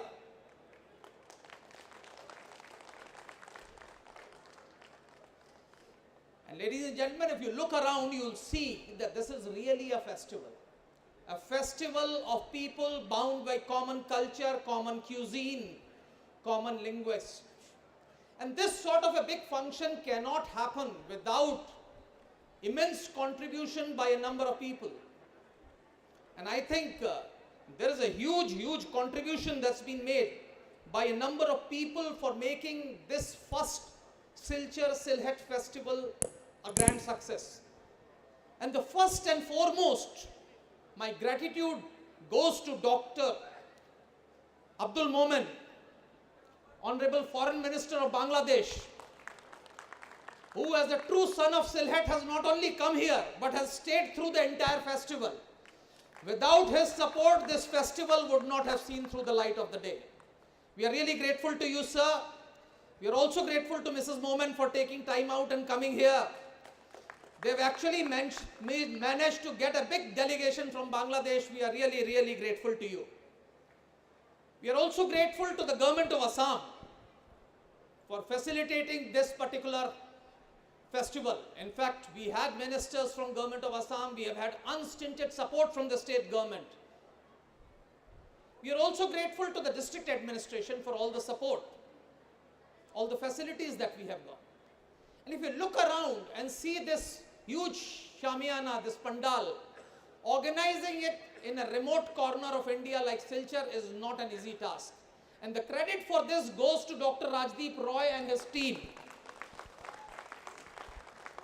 And ladies and gentlemen, if you look around, you'll see that this is really a festival. A festival of people bound by common culture, common cuisine, common linguists. And this sort of a big function cannot happen without immense contribution by a number of people. And I think there is a huge contribution that's been made by a number of people for making this first Silchar Sylhet festival a grand success. And the first and foremost, my gratitude goes to Dr. Abdul Momen, Honorable Foreign Minister of Bangladesh, who as a true son of Sylhet has not only come here, but has stayed through the entire festival. Without his support, this festival would not have seen through the light of the day. We are really grateful to you, sir. We are also grateful to Mrs. Momen for taking time out and coming here. They've actually managed to get a big delegation from Bangladesh. We are really grateful to you. We are also grateful to the government of Assam for facilitating this particular festival. In fact, we had ministers from government of Assam. We have had unstinted support from the state government. We are also grateful to the district administration for all the support, all the facilities that we have got. And if you look around and see this huge shamiana, this pandal, organizing it in a remote corner of India like Silchar is not an easy task. And the credit for this goes to Dr. Rajdeep Roy and his team.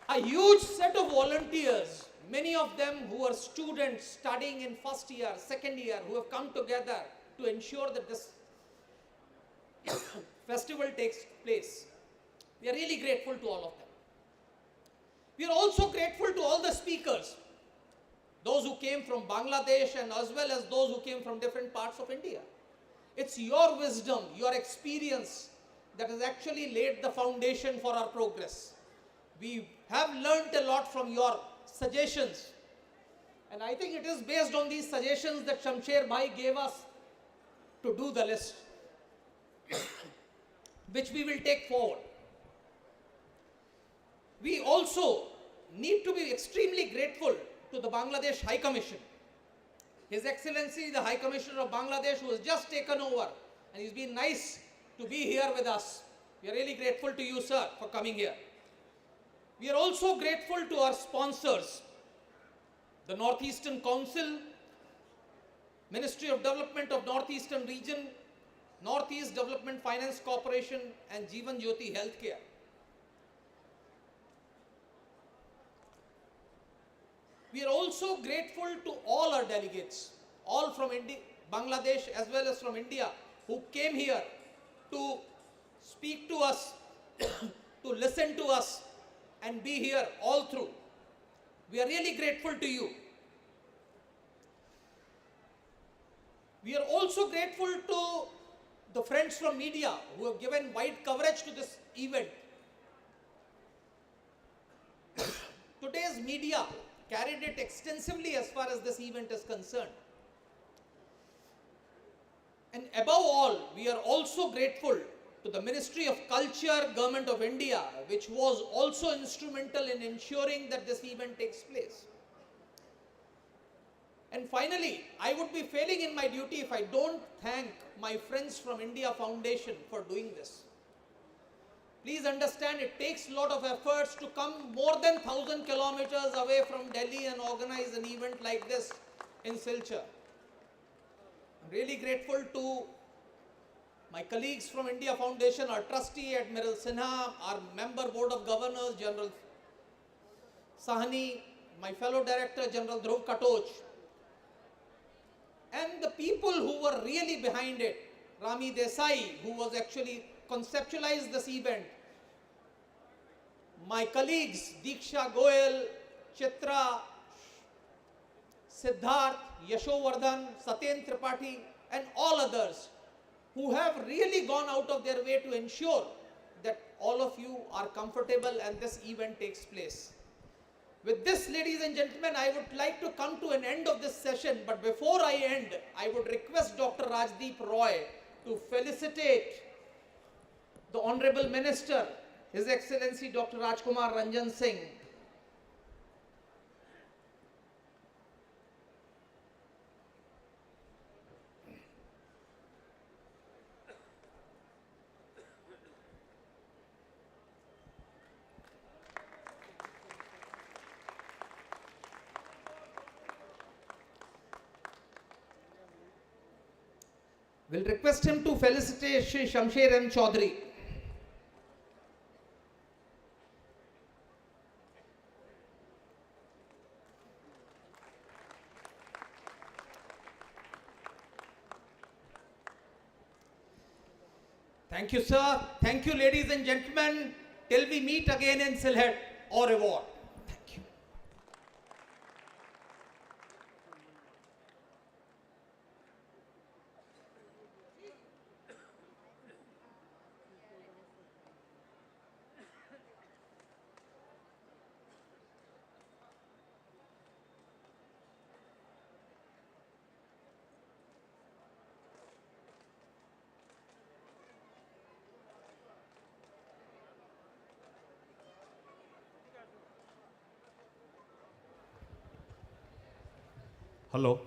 A huge set of volunteers, many of them who are students studying in first year, second year, who have come together to ensure that this festival takes place. We are really grateful to all of them. We are also grateful to all the speakers, those who came from Bangladesh and as well as those who came from different parts of India. It's your wisdom, your experience that has actually laid the foundation for our progress. We have learnt a lot from your suggestions. And I think it is based on these suggestions that Shamsher Bhai gave us to do the list, which we will take forward. We also need to be extremely grateful to the Bangladesh High Commission. His Excellency, the High Commissioner of Bangladesh, who has just taken over, and he's been nice to be here with us. We are really grateful to you, sir, for coming here. We are also grateful to our sponsors, the Northeastern Council, Ministry of Development of Northeastern Region, Northeast Development Finance Corporation, and Jeevan Jyoti Healthcare. We are also grateful to all our delegates, all from Bangladesh as well as from India, who came here to speak to us, to listen to us, and be here all through. We are really grateful to you. We are also grateful to the friends from media who have given wide coverage to this event. Today's media carried it extensively as far as this event is concerned. And above all, we are also grateful to the Ministry of Culture, Government of India, which was also instrumental in ensuring that this event takes place. And finally, I would be failing in my duty if I don't thank my Friends from India Foundation for doing this. Please understand, it takes a lot of efforts to come more than 1,000 kilometers away from Delhi and organize an event like this in Silchar. I'm really grateful to my colleagues from India Foundation, our trustee Admiral Sinha, our member board of governors General Sahani, my fellow director General Dhruv Katoch, and the people who were really behind it, Rami Desai, who was actually conceptualized this event, my colleagues Diksha Goyal, Chitra, Siddharth, Yashovardhan, Satyen Tripathi, and all others who have really gone out of their way to ensure that all of you are comfortable and this event takes place. With this, ladies and gentlemen, I would like to come to an end of this session, but before I end, I would request Dr. Rajdeep Roy to felicitate the Honorable Minister, His Excellency Dr. Rajkumar Ranjan Singh. We'll request him to felicitate Shri Shamsher M. Chaudhary. Thank you, sir. Thank you, ladies and gentlemen. Till we meet again in Sylhet. Au revoir. Thank you. Hello.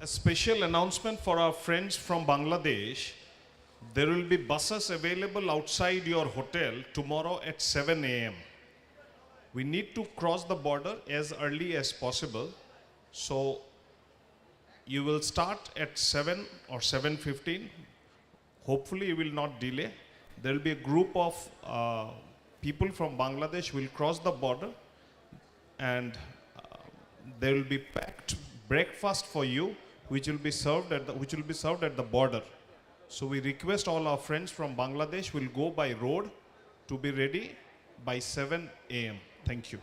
A special announcement for our friends from Bangladesh. There will be buses available outside your hotel tomorrow at 7 a.m. We need to cross the border as early as possible. So you will start at 7 or 7:15. Hopefully you will not delay. There will be a group of people from Bangladesh will cross the border, and there will be packed breakfast for you, which will be served at the border. So we request all our friends from Bangladesh will go by road to be ready by 7 a.m. Thank you.